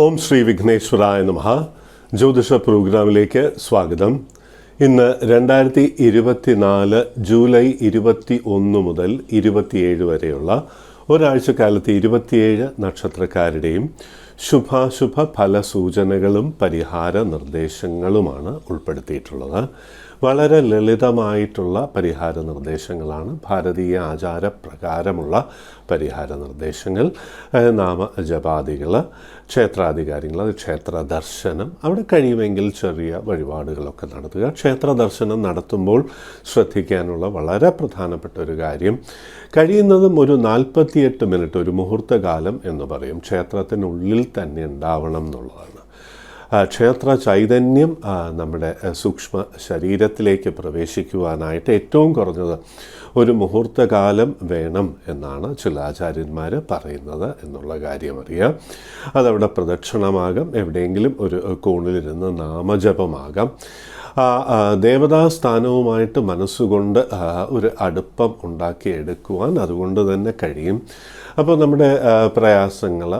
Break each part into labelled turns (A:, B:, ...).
A: ഓം ശ്രീ വിഘ്നേശ്വരായ നമഃ. ജ്യോതിഷ പ്രോഗ്രാമിലേക്ക് സ്വാഗതം. ഇന്ന് 2024 ജൂലൈ 21 മുതൽ 27 വരെയുള്ള ഒരാഴ്ചക്കാലത്ത് 27 നക്ഷത്രക്കാരുടെയും ശുഭാശുഭ ഫലസൂചനകളും പരിഹാര നിർദ്ദേശങ്ങളുമാണ് ഉൾപ്പെടുത്തിയിട്ടുള്ളത്. വളരെ ലളിതമായിട്ടുള്ള പരിഹാര നിർദ്ദേശങ്ങളാണ്. ഭാരതീയ ആചാരപ്രകാരമുള്ള പരിഹാര നിർദ്ദേശങ്ങൾ, നാമജപാദികൾ, ക്ഷേത്രാധികാരികൾ, അത് ക്ഷേത്ര ദർശനം, അവിടെ കഴിയുമെങ്കിൽ ചെറിയ വഴിപാടുകളൊക്കെ നടത്തുക. ക്ഷേത്ര ദർശനം നടത്തുമ്പോൾ ശ്രദ്ധിക്കാനുള്ള വളരെ പ്രധാനപ്പെട്ട ഒരു കാര്യം, കഴിയുന്നതും ഒരു 48 മിനിറ്റ്, ഒരു മുഹൂർത്തകാലം എന്ന് പറയും, ക്ഷേത്രത്തിനുള്ളിൽ തന്നെ ഉണ്ടാവണം എന്നുള്ളതാണ്. ക്ഷേത്ര ചൈതന്യം നമ്മുടെ സൂക്ഷ്മ ശരീരത്തിലേക്ക് പ്രവേശിക്കുവാനായിട്ട് ഏറ്റവും കുറഞ്ഞത് ഒരു മുഹൂർത്തകാലം വേണം എന്നാണ് ചില ആചാര്യന്മാർ പറയുന്നത് എന്നുള്ള കാര്യം അറിയാം. അതവിടെ പ്രദക്ഷിണമാകാം, എവിടെയെങ്കിലും ഒരു കോണിലിരുന്ന് നാമജപമാകാം. ദേവതാസ്ഥാനവുമായിട്ട് മനസ്സുകൊണ്ട് ഒരു അടുപ്പം ഉണ്ടാക്കിയെടുക്കുവാൻ അതുകൊണ്ട് തന്നെ കഴിയും. അപ്പോൾ നമ്മുടെ പ്രയാസങ്ങൾ,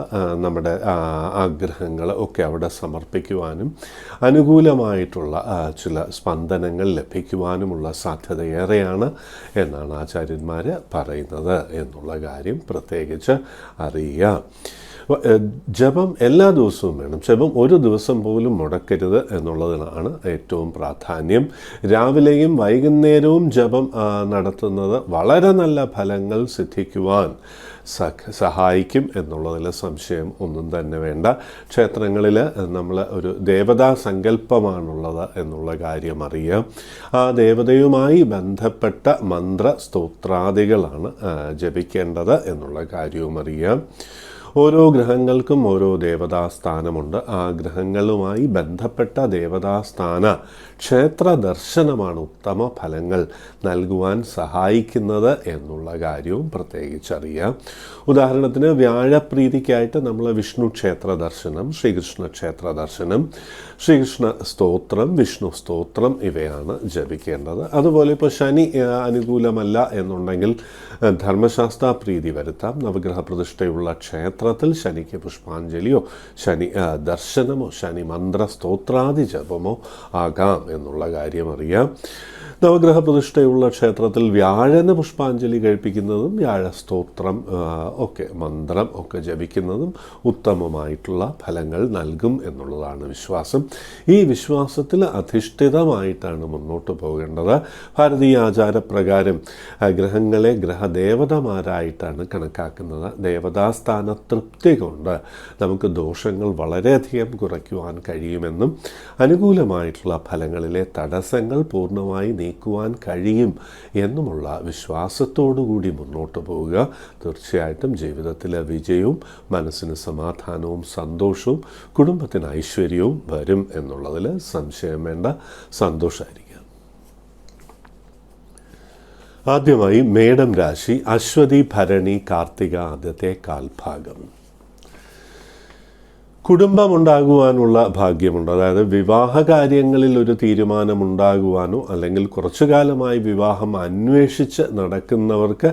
A: നമ്മുടെ ആഗ്രഹങ്ങൾ ഒക്കെ അവിടെ സമർപ്പിക്കുവാനും അനുകൂലമായിട്ടുള്ള ചില സ്പന്ദനങ്ങൾ ലഭിക്കുവാനുമുള്ള സാധ്യത ഏറെയാണ് എന്നാണ് ആചാര്യന്മാർ പറയുന്നത് എന്നുള്ള കാര്യം പ്രത്യേകിച്ച് അറിയുക. ജപം എല്ലാ ദിവസവും വേണം. ജപം ഒരു ദിവസം പോലും മുടക്കരുത് എന്നുള്ളതിനാണ് ഏറ്റവും പ്രാധാന്യം. രാവിലെയും വൈകുന്നേരവും ജപം നടത്തുന്നത് വളരെ നല്ല ഫലങ്ങൾ സിദ്ധിക്കുവാൻ സഹായിക്കും എന്നുള്ളതിൽ സംശയം ഒന്നും തന്നെ വേണ്ട. ക്ഷേത്രങ്ങളിൽ നമ്മൾ ഒരു ദേവതാ സങ്കല്പമാണുള്ളത് എന്നുള്ള കാര്യം അറിയാം. ആ ദേവതയുമായി ബന്ധപ്പെട്ട മന്ത്ര സ്തോത്രാദികളാണ് ജപിക്കേണ്ടത് എന്നുള്ള കാര്യവും അറിയാം. ഓരോ ഗ്രഹങ്ങൾക്കും ഓരോ ദേവതാസ്ഥാനമുണ്ട്. ആ ഗ്രഹങ്ങളുമായി ബന്ധപ്പെട്ട ദേവതാസ്ഥാന ക്ഷേത്ര ദർശനമാണ് ഉത്തമ ഫലങ്ങൾ നൽകുവാൻ സഹായിക്കുന്നത് എന്നുള്ള കാര്യവും പ്രത്യേകിച്ചറിയാം. ഉദാഹരണത്തിന് വ്യാഴപ്രീതിക്കായിട്ട് നമ്മൾ വിഷ്ണു ക്ഷേത്ര ദർശനം, ശ്രീകൃഷ്ണ ക്ഷേത്ര ദർശനം, ശ്രീകൃഷ്ണ സ്തോത്രം, വിഷ്ണു സ്തോത്രം ഇവയാണ് ജപിക്കേണ്ടത്. അതുപോലെ ഇപ്പോൾ ശനി അനുകൂലമല്ല എന്നുണ്ടെങ്കിൽ ധർമ്മശാസ്ത്ര പ്രീതി വരുത്താം. നവഗ്രഹ പ്രതിഷ്ഠയുള്ള ക്ഷേത്രത്തിൽ ശനിക്ക് പുഷ്പാഞ്ജലിയോ ശനി ദർശനമോ ശനി മന്ത്ര സ്തോത്രാദി ജപമോ ആകാം എന്നുള്ള കാര്യം അറിയാം. നവഗ്രഹ പ്രതിഷ്ഠയുള്ള ക്ഷേത്രത്തിൽ വ്യാഴന് പുഷ്പാഞ്ജലി കഴിപ്പിക്കുന്നതും വ്യാഴസ്തോത്രം ഒക്കെ മന്ത്രം ഒക്കെ ജപിക്കുന്നതും ഉത്തമമായിട്ടുള്ള ഫലങ്ങൾ നൽകും എന്നുള്ളതാണ് വിശ്വാസം. ഈ വിശ്വാസത്തിൽ അധിഷ്ഠിതമായിട്ടാണ് മുന്നോട്ട് പോകേണ്ടത്. ഭാരതീയ ആചാരപ്രകാരം ഗ്രഹങ്ങളെ ഗ്രഹദേവതമാരായിട്ടാണ് കണക്കാക്കുന്നത്. ദേവതാസ്ഥാന തൃപ്തി കൊണ്ട് നമുക്ക് ദോഷങ്ങൾ വളരെയധികം കുറയ്ക്കുവാൻ കഴിയുമെന്നും അനുകൂലമായിട്ടുള്ള ഫലങ്ങളിലെ തടസ്സങ്ങൾ പൂർണ്ണമായി നീക്കുവാൻ കഴിയും എന്നുമുള്ള വിശ്വാസത്തോടുകൂടി മുന്നോട്ട് പോവുക. തീർച്ചയായിട്ടും ജീവിതത്തിലെ വിജയവും മനസ്സിന് സമാധാനവും സന്തോഷവും കുടുംബത്തിന് ഐശ്വര്യവും വരും എന്നുള്ളതിൽ സംശയം വേണ്ട. സന്തോഷമായിരിക്കും. ആദ്യമായി മേടം രാശി, അശ്വതി ഭരണി കാർത്തിക ആദ്യത്തെ കാൽഭാഗം. കുടുംബമുണ്ടാകുവാനുള്ള ഭാഗ്യമുണ്ട്. അതായത് വിവാഹ കാര്യങ്ങളിൽ ഒരു തീരുമാനമുണ്ടാകുവാനോ അല്ലെങ്കിൽ കുറച്ചു കാലമായി വിവാഹം അന്വേഷിച്ച് നടക്കുന്നവർക്ക്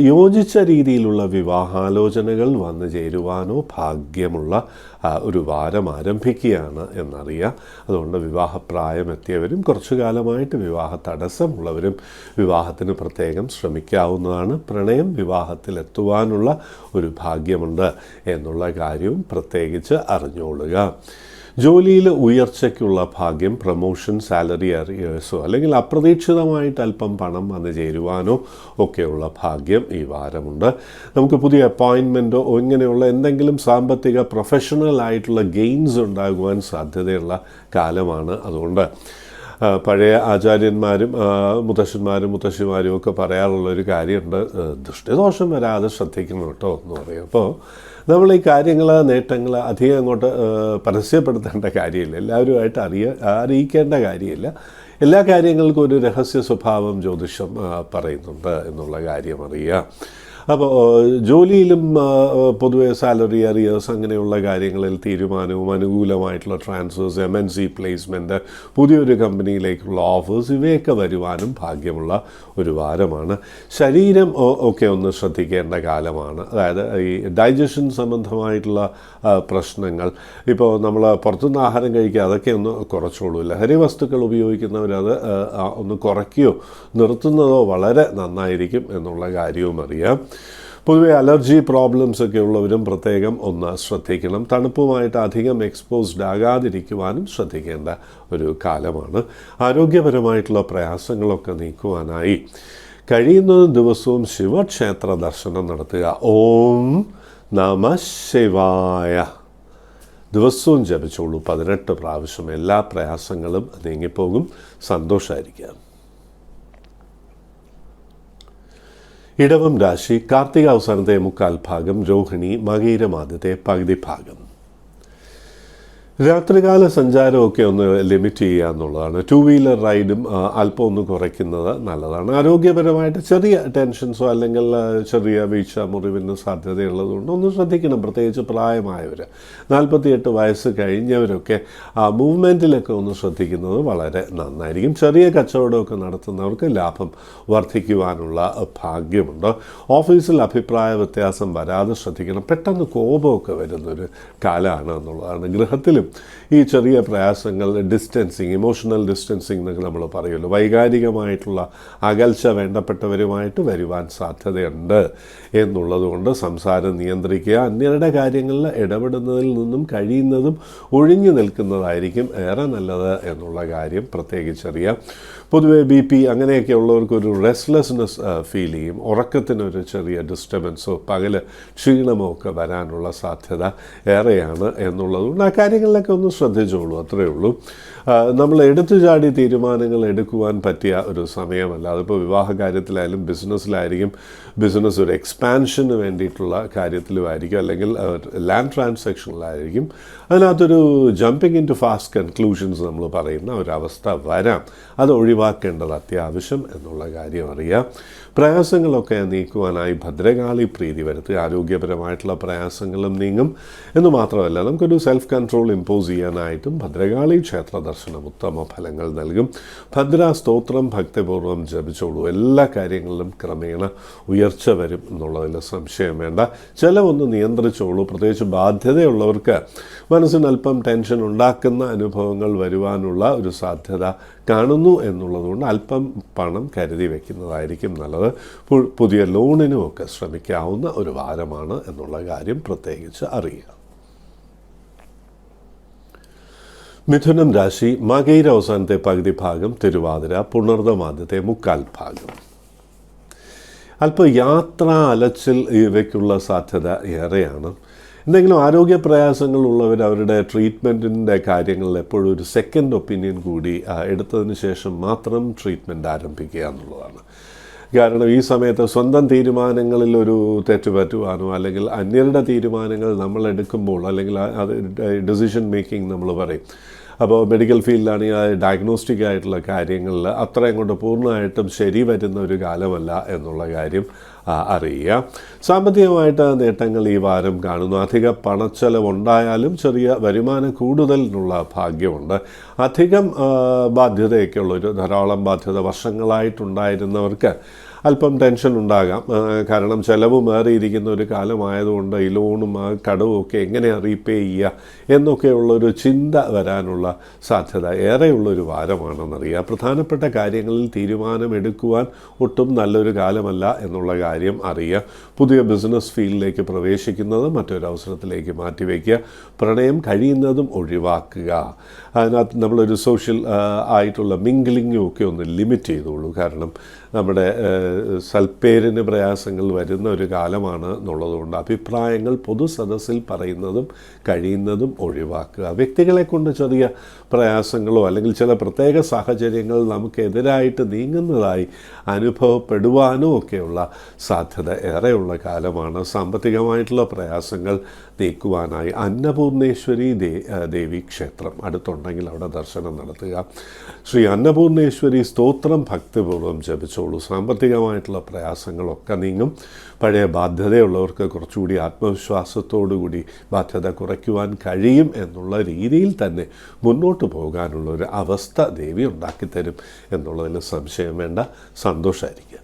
A: യോജിച്ച രീതിയിലുള്ള വിവാഹാലോചനകൾ വന്നു ചേരുവാനോ ഭാഗ്യമുള്ള ഒരു വാരം ആരംഭിക്കുകയാണ് എന്നറിയാം. അതുകൊണ്ട് വിവാഹപ്രായമെത്തിയവരും കുറച്ചു കാലമായിട്ട് വിവാഹ തടസ്സമുള്ളവരും വിവാഹത്തിന് പ്രത്യേകം ശ്രമിക്കാവുന്നതാണ്. പ്രണയം വിവാഹത്തിലെത്തുവാനുള്ള ഒരു ഭാഗ്യമുണ്ട് എന്നുള്ള കാര്യവും പ്രത്യേകിച്ച് അറിഞ്ഞുകൊള്ളുക. ജോലിയിൽ ഉയർച്ചയ്ക്കുള്ള ഭാഗ്യം, പ്രൊമോഷൻ, സാലറി അറിയേഴ്സോ അല്ലെങ്കിൽ അപ്രതീക്ഷിതമായിട്ട് അല്പം പണം വന്നു ചേരുവാനോ ഒക്കെയുള്ള ഭാഗ്യം ഈ വാരമുണ്ട്. നമുക്ക് പുതിയ അപ്പോയിൻമെൻറ്റോ ഇങ്ങനെയുള്ള എന്തെങ്കിലും സാമ്പത്തിക പ്രൊഫഷണൽ ആയിട്ടുള്ള ഗെയിൻസ് ഉണ്ടാകുവാൻ സാധ്യതയുള്ള കാലമാണ്. അതുകൊണ്ട് പഴയ ആചാര്യന്മാരും മുത്തശ്ശന്മാരും മുത്തശ്ശിമാരും ഒക്കെ പറയാറുള്ളൊരു കാര്യമുണ്ട്, ദൃഷ്ടിദോഷം വരാതെ ശ്രദ്ധിക്കണം കേട്ടോ എന്ന് പറയും. അപ്പോൾ നമ്മൾ ഈ കാര്യങ്ങൾ, നേട്ടങ്ങൾ അധികം അങ്ങോട്ട് പരസ്യപ്പെടുത്തേണ്ട കാര്യമില്ല, എല്ലാവരുമായിട്ട് അറിയിക്കേണ്ട കാര്യമില്ല. എല്ലാ കാര്യങ്ങൾക്കും ഒരു രഹസ്യ സ്വഭാവം ജ്യോതിഷം പറയുന്നുണ്ട് എന്നുള്ള കാര്യം അറിയുക. അപ്പോൾ ജോലിയിലും പൊതുവെ സാലറി അറിയേഴ്സ് അങ്ങനെയുള്ള കാര്യങ്ങളിൽ തീരുമാനവും അനുകൂലമായിട്ടുള്ള ട്രാൻസ്ഫേഴ്സ്, MNC പ്ലേസ്മെൻറ്റ്, പുതിയൊരു കമ്പനിയിലേക്കുള്ള ഓഫേഴ്സ്, ഇവയൊക്കെ വരുവാനും ഭാഗ്യമുള്ള ഒരു വാരമാണ്. ശരീരം ഒക്കെ ഒന്ന് ശ്രദ്ധിക്കേണ്ട കാലമാണ്. അതായത് ഈ ഡൈജഷൻ സംബന്ധമായിട്ടുള്ള പ്രശ്നങ്ങൾ, ഇപ്പോൾ നമ്മൾ പുറത്തുനിന്ന് ആഹാരം കഴിക്കുക, അതൊക്കെ ഒന്ന് കുറച്ചോളൂ. ലഹരി വസ്തുക്കൾ ഉപയോഗിക്കുന്നവരത് ഒന്ന് കുറയ്ക്കുകയോ നിർത്തുന്നതോ വളരെ നന്നായിരിക്കും എന്നുള്ള കാര്യവും അറിയാം. പൊതുവെ അലർജി പ്രോബ്ലംസ് ഒക്കെ ഉള്ളവരും പ്രത്യേകം ഒന്ന് ശ്രദ്ധിക്കണം. തണുപ്പുമായിട്ട് അധികം എക്സ്പോസ്ഡ് ആകാതിരിക്കുവാനും ശ്രദ്ധിക്കേണ്ട ഒരു കാലമാണ്. ആരോഗ്യപരമായിട്ടുള്ള പ്രയാസങ്ങളൊക്കെ നീക്കുവാനായി കഴിയുന്നതും ദിവസവും ശിവക്ഷേത്ര ദർശനം നടത്തുക. ഓം നമ ശിവായ ദിവസവും ജപിച്ചോളൂ 18 പ്രാവശ്യം. എല്ലാ പ്രയാസങ്ങളും നീങ്ങിപ്പോകും. സന്തോഷമായിരിക്കാം. ഇടവം രാശി കാർത്തിക അവസാനത്തെ 1/4 ഭാഗം, രോഹിണി മകയിരം ആദ്യത്തെ പകുതി ഭാഗം. രാത്രികാല സഞ്ചാരമൊക്കെ ഒന്ന് ലിമിറ്റ് ചെയ്യുക എന്നുള്ളതാണ്. 2 വീലർ റൈഡും അല്പം ഒന്ന് കുറയ്ക്കുന്നത് നല്ലതാണ്. ആരോഗ്യപരമായിട്ട് ചെറിയ ടെൻഷൻസോ അല്ലെങ്കിൽ ചെറിയ വീഴ്ച മുറിവിന് സാധ്യതയുള്ളതുകൊണ്ട് ഒന്ന് ശ്രദ്ധിക്കണം. പ്രത്യേകിച്ച് പ്രായമായവർ, 48 വയസ്സ് കഴിഞ്ഞവരൊക്കെ മൂവ്മെൻറ്റിലൊക്കെ ഒന്ന് ശ്രദ്ധിക്കുന്നത് വളരെ നന്നായിരിക്കും. ചെറിയ കച്ചവടമൊക്കെ നടത്തുന്നവർക്ക് ലാഭം വർദ്ധിക്കുവാനുള്ള ഭാഗ്യമുണ്ട്. ഓഫീസിൽ അഭിപ്രായ വ്യത്യാസം വരാതെ ശ്രദ്ധിക്കണം. പെട്ടെന്ന് കോപമൊക്കെ വരുന്നൊരു കാലമാണ് എന്നുള്ളതാണ്. ഗൃഹത്തിലും ഈ ചെറിയ പ്രയാസങ്ങൾ, ഡിസ്റ്റൻസിങ്, ഇമോഷണൽ ഡിസ്റ്റൻസിങ് എന്നൊക്കെ നമ്മൾ പറയുമല്ലോ, വൈകാരികമായിട്ടുള്ള അകൽച്ച വേണ്ടപ്പെട്ടവരുമായിട്ട് വരുവാൻ സാധ്യതയുണ്ട് എന്നുള്ളതുകൊണ്ട് സംസാരം നിയന്ത്രിക്കുക. അന്യരുടെ കാര്യങ്ങളിൽ ഇടപെടുന്നതിൽ നിന്നും കഴിയുന്നതും ഒഴിഞ്ഞു നിൽക്കുന്നതായിരിക്കും ഏറെ നല്ലത് എന്നുള്ള കാര്യം പ്രത്യേകിച്ചറിയാം. പൊതുവെ BP അങ്ങനെയൊക്കെ ഉള്ളവർക്കൊരു റെസ്റ്റ്ലെസ്നെസ് ഫീൽ ചെയ്യും. ഉറക്കത്തിനൊരു ചെറിയ ഡിസ്റ്റർബൻസോ പകൽ ക്ഷീണമോ ഒക്കെ വരാനുള്ള സാധ്യത ഏറെയാണ് എന്നുള്ളതുകൊണ്ട് ആ കാര്യങ്ങളിലൊക്കെ ഒന്ന് ശ്രദ്ധിച്ചോളൂ. അത്രയേ ഉള്ളൂ. നമ്മൾ എടുത്തു ചാടി തീരുമാനങ്ങൾ എടുക്കുവാൻ പറ്റിയ ഒരു സമയമല്ല. അതിപ്പോൾ വിവാഹ കാര്യത്തിലായാലും ബിസിനസ്സിലായിരിക്കും, ബിസിനസ് ഒരു എക്സ്പാൻഷന് വേണ്ടിയിട്ടുള്ള കാര്യത്തിലുമായിരിക്കും, അല്ലെങ്കിൽ ലാൻഡ് ട്രാൻസാക്ഷനിലായിരിക്കും. അതിനകത്തൊരു jumping into fast conclusions നമ്മൾ പറയുന്ന ഒരവസ്ഥ വരാം. അത് ഒഴിവാക്കേണ്ടത് അത്യാവശ്യം എന്നുള്ള കാര്യം അറിയാം. പ്രയാസങ്ങളൊക്കെ നീക്കുവാനായി ഭദ്രകാളി പ്രീതി വരുത്തുക. ആരോഗ്യപരമായിട്ടുള്ള പ്രയാസങ്ങളും നീങ്ങും എന്ന് മാത്രമല്ല, നമുക്കൊരു സെൽഫ് കൺട്രോൾ ഇമ്പോസ് ചെയ്യാനായിട്ടും ഭദ്രകാളി ക്ഷേത്ര ദർശനം ഉത്തമ ഫലങ്ങൾ നൽകും. ഭദ്ര സ്തോത്രം ഭക്തിപൂർവ്വം ജപിച്ചോളൂ. എല്ലാ കാര്യങ്ങളിലും ക്രമേണ ഉയർച്ച വരും എന്നുള്ളതിൽ സംശയം വേണ്ട. ചിലവൊന്ന് നിയന്ത്രിച്ചോളൂ. പ്രത്യേകിച്ച് ബാധ്യതയുള്ളവർക്ക് മനസ്സിന് അല്പം ടെൻഷൻ ഉണ്ടാക്കുന്ന അനുഭവങ്ങൾ വരുവാനുള്ള ഒരു സാധ്യത കാണുന്നു എന്നുള്ളതുകൊണ്ട് അല്പം പണം കരുതി വയ്ക്കുന്നതായിരിക്കും നല്ലത്. പുതിയ ലോണിനുമൊക്കെ ശ്രമിക്കാവുന്ന ഒരു വാരമാണ് എന്നുള്ള കാര്യം പ്രത്യേകിച്ച് അറിയുക. മിഥുനം രാശി മകയിര അവസാനത്തെ പകുതി ഭാഗം, തിരുവാതിര പുണർദം ആദ്യത്തെ 1/4 ഭാഗം. അല്പം യാത്ര അലച്ചിൽ ഇവയ്ക്കുള്ള സാധ്യത ഏറെയാണ്. എന്തെങ്കിലും ആരോഗ്യ പ്രയാസങ്ങളുള്ളവർ അവരുടെ ട്രീറ്റ്മെൻറ്റിൻ്റെ കാര്യങ്ങളിൽ എപ്പോഴും ഒരു സെക്കൻഡ് ഒപ്പീനിയൻ കൂടി എടുത്തതിന് ശേഷം മാത്രം ട്രീറ്റ്മെൻറ്റ് ആരംഭിക്കുക എന്നുള്ളതാണ്. കാരണം ഈ സമയത്ത് സ്വന്തം തീരുമാനങ്ങളിൽ ഒരു തെറ്റ് പറ്റുവാനോ അല്ലെങ്കിൽ അന്യരുടെ തീരുമാനങ്ങൾ നമ്മൾ എടുക്കുമ്പോൾ, അല്ലെങ്കിൽ അത് ഡിസിഷൻ മേക്കിംഗ് നമ്മൾ പറയും. അപ്പോൾ മെഡിക്കൽ ഫീൽഡിലാണെങ്കിൽ ഡയഗ്നോസ്റ്റിക് ആയിട്ടുള്ള കാര്യങ്ങളിൽ അത്രയും കൊണ്ട് പൂർണ്ണമായിട്ടും ശരി വരുന്ന ഒരു കാലമല്ല എന്നുള്ള കാര്യം അറിയുക. സാമ്പത്തികമായിട്ട് നേട്ടങ്ങൾ ഈ വാരം കാണുന്നു. അധിക പണച്ചെലവുണ്ടായാലും ചെറിയ വരുമാന കൂടുതലിനുള്ള ഭാഗ്യമുണ്ട്. അധികം ബാധ്യതയൊക്കെ ഉള്ളൊരു ധാരാളം ബാധ്യത വർഷങ്ങളായിട്ടുണ്ടായിരുന്നവർക്ക് അല്പം ടെൻഷൻ ഉണ്ടാകാം. കാരണം ചിലവ് മാറിയിരിക്കുന്ന ഒരു കാലമായതുകൊണ്ട് ഈ ലോണും ആ കടവും ഒക്കെ എങ്ങനെ റീപേ ചെയ്യുക എന്നൊക്കെയുള്ളൊരു ചിന്ത വരാനുള്ള സാധ്യത ഏറെയുള്ളൊരു വാരമാണെന്നറിയാം. പ്രധാനപ്പെട്ട കാര്യങ്ങളിൽ തീരുമാനമെടുക്കുവാൻ ഒട്ടും നല്ലൊരു കാലമല്ല എന്നുള്ള കാര്യം അറിയുക. പുതിയ ബിസിനസ് ഫീൽഡിലേക്ക് പ്രവേശിക്കുന്നത് മറ്റൊരവസരത്തിലേക്ക് മാറ്റിവെക്കുക. പ്രണയം കഴിയുന്നതും ഒഴിവാക്കുക. അതിനകത്ത് നമ്മളൊരു സോഷ്യൽ ആയിട്ടുള്ള മിംഗ്ലിങ്ങും ഒക്കെ ഒന്ന് ലിമിറ്റ് ചെയ്തോളൂ. കാരണം നമ്മുടെ സൽപ്പേരിന് പ്രയാസങ്ങൾ വരുന്ന ഒരു കാലമാണ് എന്നുള്ളതുകൊണ്ട് അഭിപ്രായങ്ങൾ പൊതുസദസ്സിൽ പറയുന്നതും കഴിയുന്നതും ഒഴിവാക്കുക. വ്യക്തികളെ കൊണ്ട് ചെറിയ പ്രയാസങ്ങളോ അല്ലെങ്കിൽ ചില പ്രത്യേക സാഹചര്യങ്ങൾ നമുക്കെതിരായിട്ട് നീങ്ങുന്നതായി അനുഭവപ്പെടുവാനോ ഒക്കെയുള്ള സാധ്യത ഏറെയുള്ള കാലമാണ്. സാമ്പത്തികമായിട്ടുള്ള പ്രയാസങ്ങൾ നീക്കുവാനായി അന്നപൂർണേശ്വരി ദേവി ക്ഷേത്രം അടുത്തുണ്ടെങ്കിൽ അവിടെ ദർശനം നടത്തുക. ശ്രീ അന്നപൂർണേശ്വരി സ്തോത്രം ഭക്തിപൂർവ്വം ജപിച്ചോളൂ. സാമ്പത്തിക മാനസികമായിട്ടുള്ള പ്രയാസങ്ങളൊക്കെ നീങ്ങും. പഴയ ബാധ്യതയുള്ളവർക്ക് കുറച്ചുകൂടി ആത്മവിശ്വാസത്തോടുകൂടി ബാധ്യത കുറയ്ക്കുവാൻ കഴിയും എന്നുള്ള രീതിയിൽ തന്നെ മുന്നോട്ട് പോകാനുള്ള ഒരു അവസ്ഥ ദേവി ഉണ്ടാക്കിത്തരും എന്നുള്ളതിൽ സംശയം വേണ്ട. സന്തോഷമായിരിക്കുക.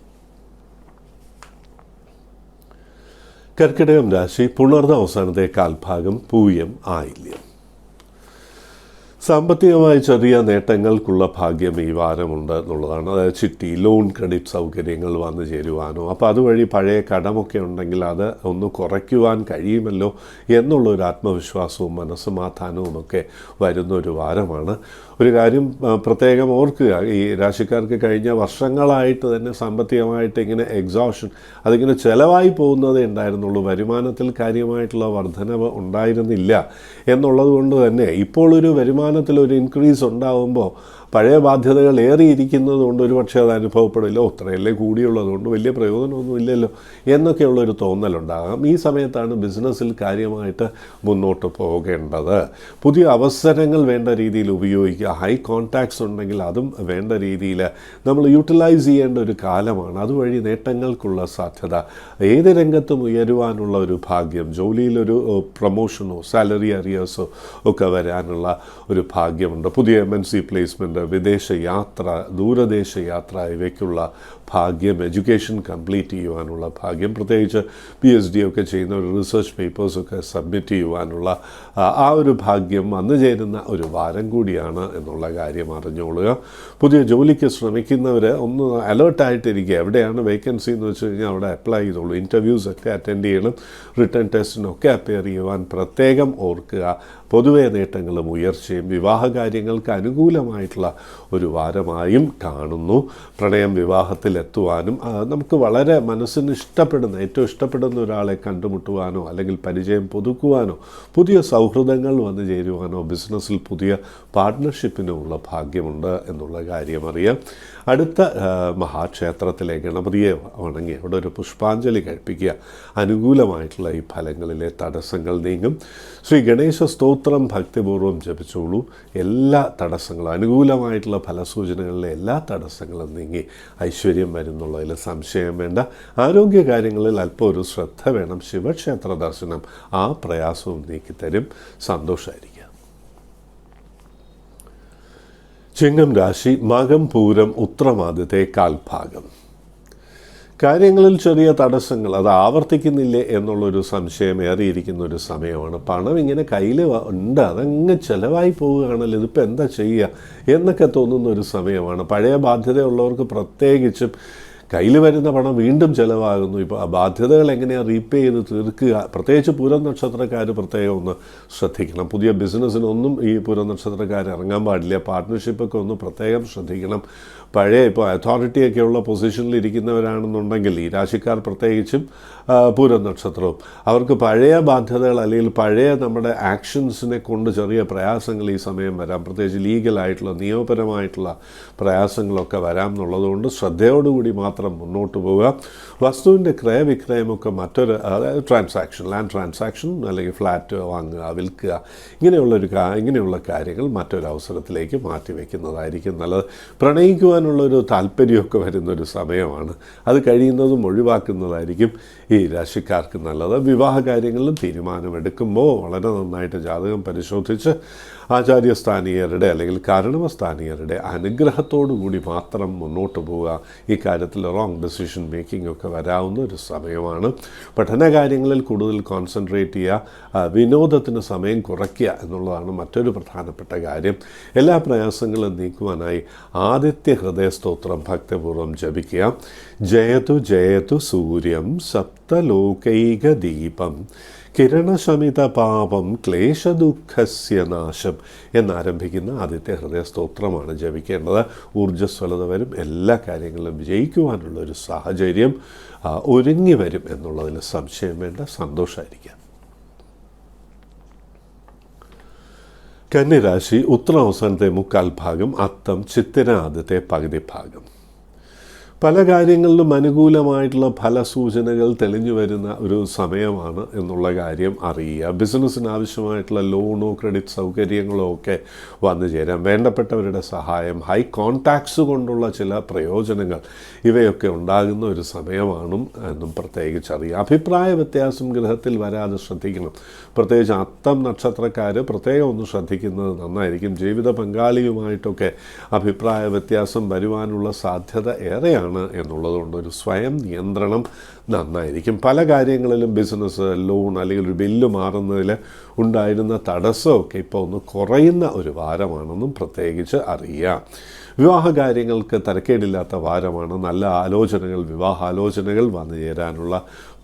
A: കർക്കിടകം രാശി, പുണർന്ന അവസാനത്തെ കാൽഭാഗം, പൂയം, ആയില്യം. സാമ്പത്തികമായി ചെറിയ നേട്ടങ്ങൾക്കുള്ള ഭാഗ്യം ഈ വാരമുണ്ട് എന്നുള്ളതാണ്. അതായത് ചിട്ടി, ലോൺ, ക്രെഡിറ്റ് സൗകര്യങ്ങൾ വന്നു ചേരുവാനോ, അപ്പോൾ അതുവഴി പഴയ കടമൊക്കെ ഉണ്ടെങ്കിൽ അത് ഒന്ന് കുറയ്ക്കുവാൻ കഴിയുമല്ലോ എന്നുള്ളൊരു ആത്മവിശ്വാസവും മനസ്സമാധാനവും ഒക്കെ വരുന്നൊരു വാരമാണ്. ഒരു കാര്യം പ്രത്യേകം ഓർക്കുക, ഈ രാശിക്കാർക്ക് കഴിഞ്ഞ വർഷങ്ങളായിട്ട് തന്നെ സാമ്പത്തികമായിട്ട് ഇങ്ങനെ എക്സോഷൻ, അതിങ്ങനെ ചിലവായി പോകുന്നതേ ഉണ്ടായിരുന്നുള്ളൂ. വരുമാനത്തിൽ കാര്യമായിട്ടുള്ള വർധനവ് ഉണ്ടായിരുന്നില്ല എന്നുള്ളത് കൊണ്ട് തന്നെ ഇപ്പോൾ ഒരു വരുമാനത്തിലൊരു ഇൻക്രീസ് ഉണ്ടാകുമ്പോൾ പഴയ ബാധ്യതകൾ ഏറിയിരിക്കുന്നത് കൊണ്ട് ഒരു പക്ഷേ അത് അനുഭവപ്പെടില്ല. ഇത്രയല്ലേ കൂടിയുള്ളതുകൊണ്ട് വലിയ പ്രയോജനമൊന്നുമില്ലല്ലോ എന്നൊക്കെയുള്ളൊരു തോന്നലുണ്ടാകാം. ഈ സമയത്താണ് ബിസിനസ്സിൽ കാര്യമായിട്ട് മുന്നോട്ട് പോകേണ്ടത്. പുതിയ അവസരങ്ങൾ വേണ്ട രീതിയിൽ ഉപയോഗിക്കുക. ഹൈ കോൺടാക്ട്സ് ഉണ്ടെങ്കിൽ അതും വേണ്ട രീതിയിൽ നമ്മൾ യൂട്ടിലൈസ് ചെയ്യേണ്ട ഒരു കാലമാണ്. അതുവഴി നേട്ടങ്ങൾക്കുള്ള സാധ്യത, ഏത് രംഗത്തും ഉയരുവാനുള്ള ഒരു ഭാഗ്യം, ജോലിയിലൊരു പ്രൊമോഷനോ സാലറി അരിയേഴ്സോ ഒക്കെ വരാനുള്ള ഒരു ഭാഗ്യമുണ്ട്. പുതിയ MNC പ്ലേസ്മെൻറ്റ്, വിദേശ യാത്ര, ദൂരദേശ യാത്ര ഇവയ്ക്കുള്ള ഭാഗ്യം, എഡ്യൂക്കേഷൻ കംപ്ലീറ്റ് ചെയ്യുവാനുള്ള ഭാഗ്യം, പ്രത്യേകിച്ച് PhD ഒക്കെ ചെയ്യുന്ന ഒരു റിസർച്ച് പേപ്പേഴ്സൊക്കെ സബ്മിറ്റ് ചെയ്യുവാനുള്ള ആ ഒരു ഭാഗ്യം വന്നു ചേരുന്ന ഒരു വാരം കൂടിയാണ് എന്നുള്ള കാര്യം അറിഞ്ഞുകൊള്ളുക. പുതിയ ജോലിക്ക് ശ്രമിക്കുന്നവർ ഒന്ന് അലേർട്ടായിട്ടിരിക്കുക. എവിടെയാണ് വേക്കൻസി എന്ന് വെച്ച് കഴിഞ്ഞാൽ അവിടെ അപ്ലൈ ചെയ്തോളൂ. ഇൻ്റർവ്യൂസൊക്കെ അറ്റൻഡ് ചെയ്യണം. റിട്ടേൺ ടെസ്റ്റിനൊക്കെ അപ്പിയർ ചെയ്യുവാൻ പ്രത്യേകം ഓർക്കുക. പൊതുവെ നേട്ടങ്ങളും ഉയർച്ചയും വിവാഹകാര്യങ്ങൾക്ക് അനുകൂലമായിട്ടുള്ള ഒരു വാരമായും കാണുന്നു. പ്രണയം വിവാഹത്തിലെത്തുവാനും നമുക്ക് വളരെ മനസ്സിന് ഇഷ്ടപ്പെടുന്ന, ഏറ്റവും ഇഷ്ടപ്പെടുന്ന ഒരാളെ കണ്ടുമുട്ടുവാനോ അല്ലെങ്കിൽ പരിചയം പുതുക്കുവാനോ, പുതിയ സൗഹൃദങ്ങൾ വന്നു ചേരുവാനോ, ബിസിനസ്സിൽ പുതിയ പാർട്ട്ണർഷിപ്പിനുമുള്ള ഭാഗ്യമുണ്ട് എന്നുള്ള കാര്യം അറിയാം. അടുത്ത മഹാക്ഷേത്രത്തിലെ ഗണപതിയെ വണങ്ങി അവിടെ ഒരു പുഷ്പാഞ്ജലി കഴിപ്പിക്കുക. അനുകൂലമായിട്ടുള്ള ഈ ഫലങ്ങളിലെ തടസ്സങ്ങൾ നീങ്ങും. ശ്രീ ഗണേശ സ്തോത്രം ഭക്തിപൂർവ്വം ജപിച്ചോളൂ. എല്ലാ തടസ്സങ്ങളും, അനുകൂലമായിട്ടുള്ള ഫലസൂചനകളിലെ എല്ലാ തടസ്സങ്ങളും നീങ്ങി ഐശ്വര്യം വരുന്നുള്ളതിൽ സംശയം വേണ്ട. ആരോഗ്യകാര്യങ്ങളിൽ അല്പം ഒരു ശ്രദ്ധ വേണം. ശിവക്ഷേത്ര ദർശനം ആ പ്രയാസവും നീക്കിത്തരും. സന്തോഷമായിരിക്കും. ചിങ്ങം രാശി, മകം, പൂരം, ഉത്രമാദ്യത്തെ കാൽഭാഗം. കാര്യങ്ങളിൽ ചെറിയ തടസ്സങ്ങൾ, അത് ആവർത്തിക്കുന്നില്ലേ എന്നുള്ളൊരു സംശയം ഏറിയിരിക്കുന്ന ഒരു സമയമാണ്. പണം ഇങ്ങനെ കയ്യിൽ ഉണ്ട്, അതങ്ങ് ചിലവായി പോവുകയാണല്ലോ, ഇതിപ്പോൾ എന്താ ചെയ്യുക എന്നൊക്കെ തോന്നുന്ന ഒരു സമയമാണ്. പഴയ ബാധ്യതയുള്ളവർക്ക് പ്രത്യേകിച്ചും കയ്യിൽ വരുന്ന പണം വീണ്ടും ചിലവാകുന്നു. ഇപ്പോൾ ആ ബാധ്യതകൾ എങ്ങനെയാണ് റീപേ ചെയ്ത് തീർക്കുക, പ്രത്യേകിച്ച് പൂരം നക്ഷത്രക്കാർ പ്രത്യേകം ഒന്ന് ശ്രദ്ധിക്കണം. പുതിയ ബിസിനസ്സിനൊന്നും ഈ പൂരം നക്ഷത്രക്കാർ ഇറങ്ങാൻ പാടില്ല. പാർട്ട്ണർഷിപ്പൊക്കെ ഒന്ന് പ്രത്യേകം ശ്രദ്ധിക്കണം. പഴയ ഇപ്പോൾ അതോറിറ്റിയൊക്കെയുള്ള പൊസിഷനിൽ ഇരിക്കുന്നവരാണെന്നുണ്ടെങ്കിൽ, ഈ രാശിക്കാർ പ്രത്യേകിച്ചും പൂരം നക്ഷത്രവും, അവർക്ക് പഴയ ബാധ്യതകൾ അല്ലെങ്കിൽ പഴയ നമ്മുടെ ആക്ഷൻസിനെ കൊണ്ട് ചെറിയ പ്രയാസങ്ങൾ ഈ സമയം വരാം. പ്രത്യേകിച്ച് ലീഗലായിട്ടുള്ള, നിയമപരമായിട്ടുള്ള പ്രയാസങ്ങളൊക്കെ വരാം എന്നുള്ളതുകൊണ്ട് ശ്രദ്ധയോടുകൂടി മാത്രം മുന്നോട്ട് പോവുക. വസ്തുവിൻ്റെ ക്രയവിക്രയമൊക്കെ മറ്റൊരു, അതായത് ട്രാൻസാക്ഷൻ, ലാൻഡ് ട്രാൻസാക്ഷൻ അല്ലെങ്കിൽ ഫ്ലാറ്റ് വാങ്ങുക, വിൽക്കുക, ഇങ്ങനെയുള്ള കാര്യങ്ങൾ മറ്റൊരവസരത്തിലേക്ക് മാറ്റി വയ്ക്കുന്നതായിരിക്കും നല്ലത്. പ്രണയിക്കുവാനുള്ളൊരു താല്പര്യമൊക്കെ വരുന്നൊരു സമയമാണ്. അത് കഴിയുന്നതും ഒഴിവാക്കുന്നതായിരിക്കും ഈ രാശിക്കാർക്ക് നല്ലത്. വിവാഹ കാര്യങ്ങളിലും തീരുമാനമെടുക്കുമ്പോൾ വളരെ നന്നായിട്ട് ജാതകം പരിശോധിച്ച് ആചാര്യസ്ഥാനീയരുടെ അല്ലെങ്കിൽ കാരണവസ്ഥാനീയരുടെ അനുഗ്രഹത്തോടു കൂടി മാത്രം മുന്നോട്ട് പോവുക. ഈ കാര്യത്തിൽ റോങ് ഡെസിഷൻ മേക്കിംഗ് ഒക്കെ വരാവുന്ന ഒരു സമയമാണ്. പഠനകാര്യങ്ങളിൽ കൂടുതൽ കോൺസെൻട്രേറ്റ് ചെയ്യുക. വിനോദത്തിന് സമയം കുറയ്ക്കുക എന്നുള്ളതാണ് മറ്റൊരു പ്രധാനപ്പെട്ട കാര്യം. എല്ലാ പ്രയാസങ്ങളും നീക്കുവാനായി ആദിത്യ ഹൃദയസ്തോത്രം ഭക്തിപൂർവ്വം ജപിക്കുക. ജയതു ജയതു സൂര്യം സപ്തലോകൈകദീപം കിരണശമിത പാപം ക്ലേശദുഃഖസ്യ നാശം എന്നാരംഭിക്കുന്ന ആദിത്യ ഹൃദയ സ്തോത്രമാണ് ജപിക്കേണ്ടത്. ഊർജ്ജസ്വലത വരും. എല്ലാ കാര്യങ്ങളിലും വിജയിക്കുവാനുള്ള ഒരു സാഹചര്യം ഒരുങ്ങി വരും എന്നുള്ളതിൽ സംശയം വേണ്ട. സന്തോഷമായിരിക്കാം. കന്നിരാശി, ഉത്തരം അവസാനത്തെ മുക്കാൽ ഭാഗം, അത്തം ചിത്തിര ആദ്യത്തെ പകുതി ഭാഗം. പല കാര്യങ്ങളിലും അനുകൂലമായിട്ടുള്ള ഫലസൂചനകൾ തെളിഞ്ഞു വരുന്ന ഒരു സമയമാണ് എന്നുള്ള കാര്യം അറിയുക. ബിസിനസ്സിന് ആവശ്യമായിട്ടുള്ള ലോണോ ക്രെഡിറ്റ് സൗകര്യങ്ങളോ ഒക്കെ വന്നു ചേരാം. വേണ്ടപ്പെട്ടവരുടെ സഹായം, ഹൈ കോൺടാക്ട്സ് കൊണ്ടുള്ള ചില പ്രയോജനങ്ങൾ ഇവയൊക്കെ ഉണ്ടാകുന്ന ഒരു സമയമാണ് എന്നും പ്രത്യേകിച്ചറിയാം. അഭിപ്രായ വ്യത്യാസം ഗൃഹത്തിൽ വരാതെ ശ്രദ്ധിക്കണം. പ്രത്യേകിച്ച് അത്തം നക്ഷത്രക്കാർ പ്രത്യേകം ഒന്ന് ശ്രദ്ധിക്കുന്നത് നന്നായിരിക്കും. ജീവിത പങ്കാളിയുമായിട്ടൊക്കെ അഭിപ്രായ വ്യത്യാസം വരുവാനുള്ള സാധ്യത ഏറെയാണ് എന്നുള്ളതുകൊണ്ട് ഒരു സ്വയം നിയന്ത്രണം നന്നായിരിക്കും. പല കാര്യങ്ങളിലും ബിസിനസ്, ലോൺ അല്ലെങ്കിൽ ഒരു ബില്ല് മാറുന്നതിൽ ഉണ്ടായിരുന്ന തടസ്സമൊക്കെ ഇപ്പോൾ ഒന്ന് കുറയുന്ന ഒരു വാരമാണെന്നും പ്രത്യേകിച്ച് അറിയാം. വിവാഹ കാര്യങ്ങൾക്ക് തരക്കേടില്ലാത്ത വാരമാണ്. നല്ല ആലോചനകൾ, വിവാഹാലോചനകൾ വന്നു ചേരാനുള്ള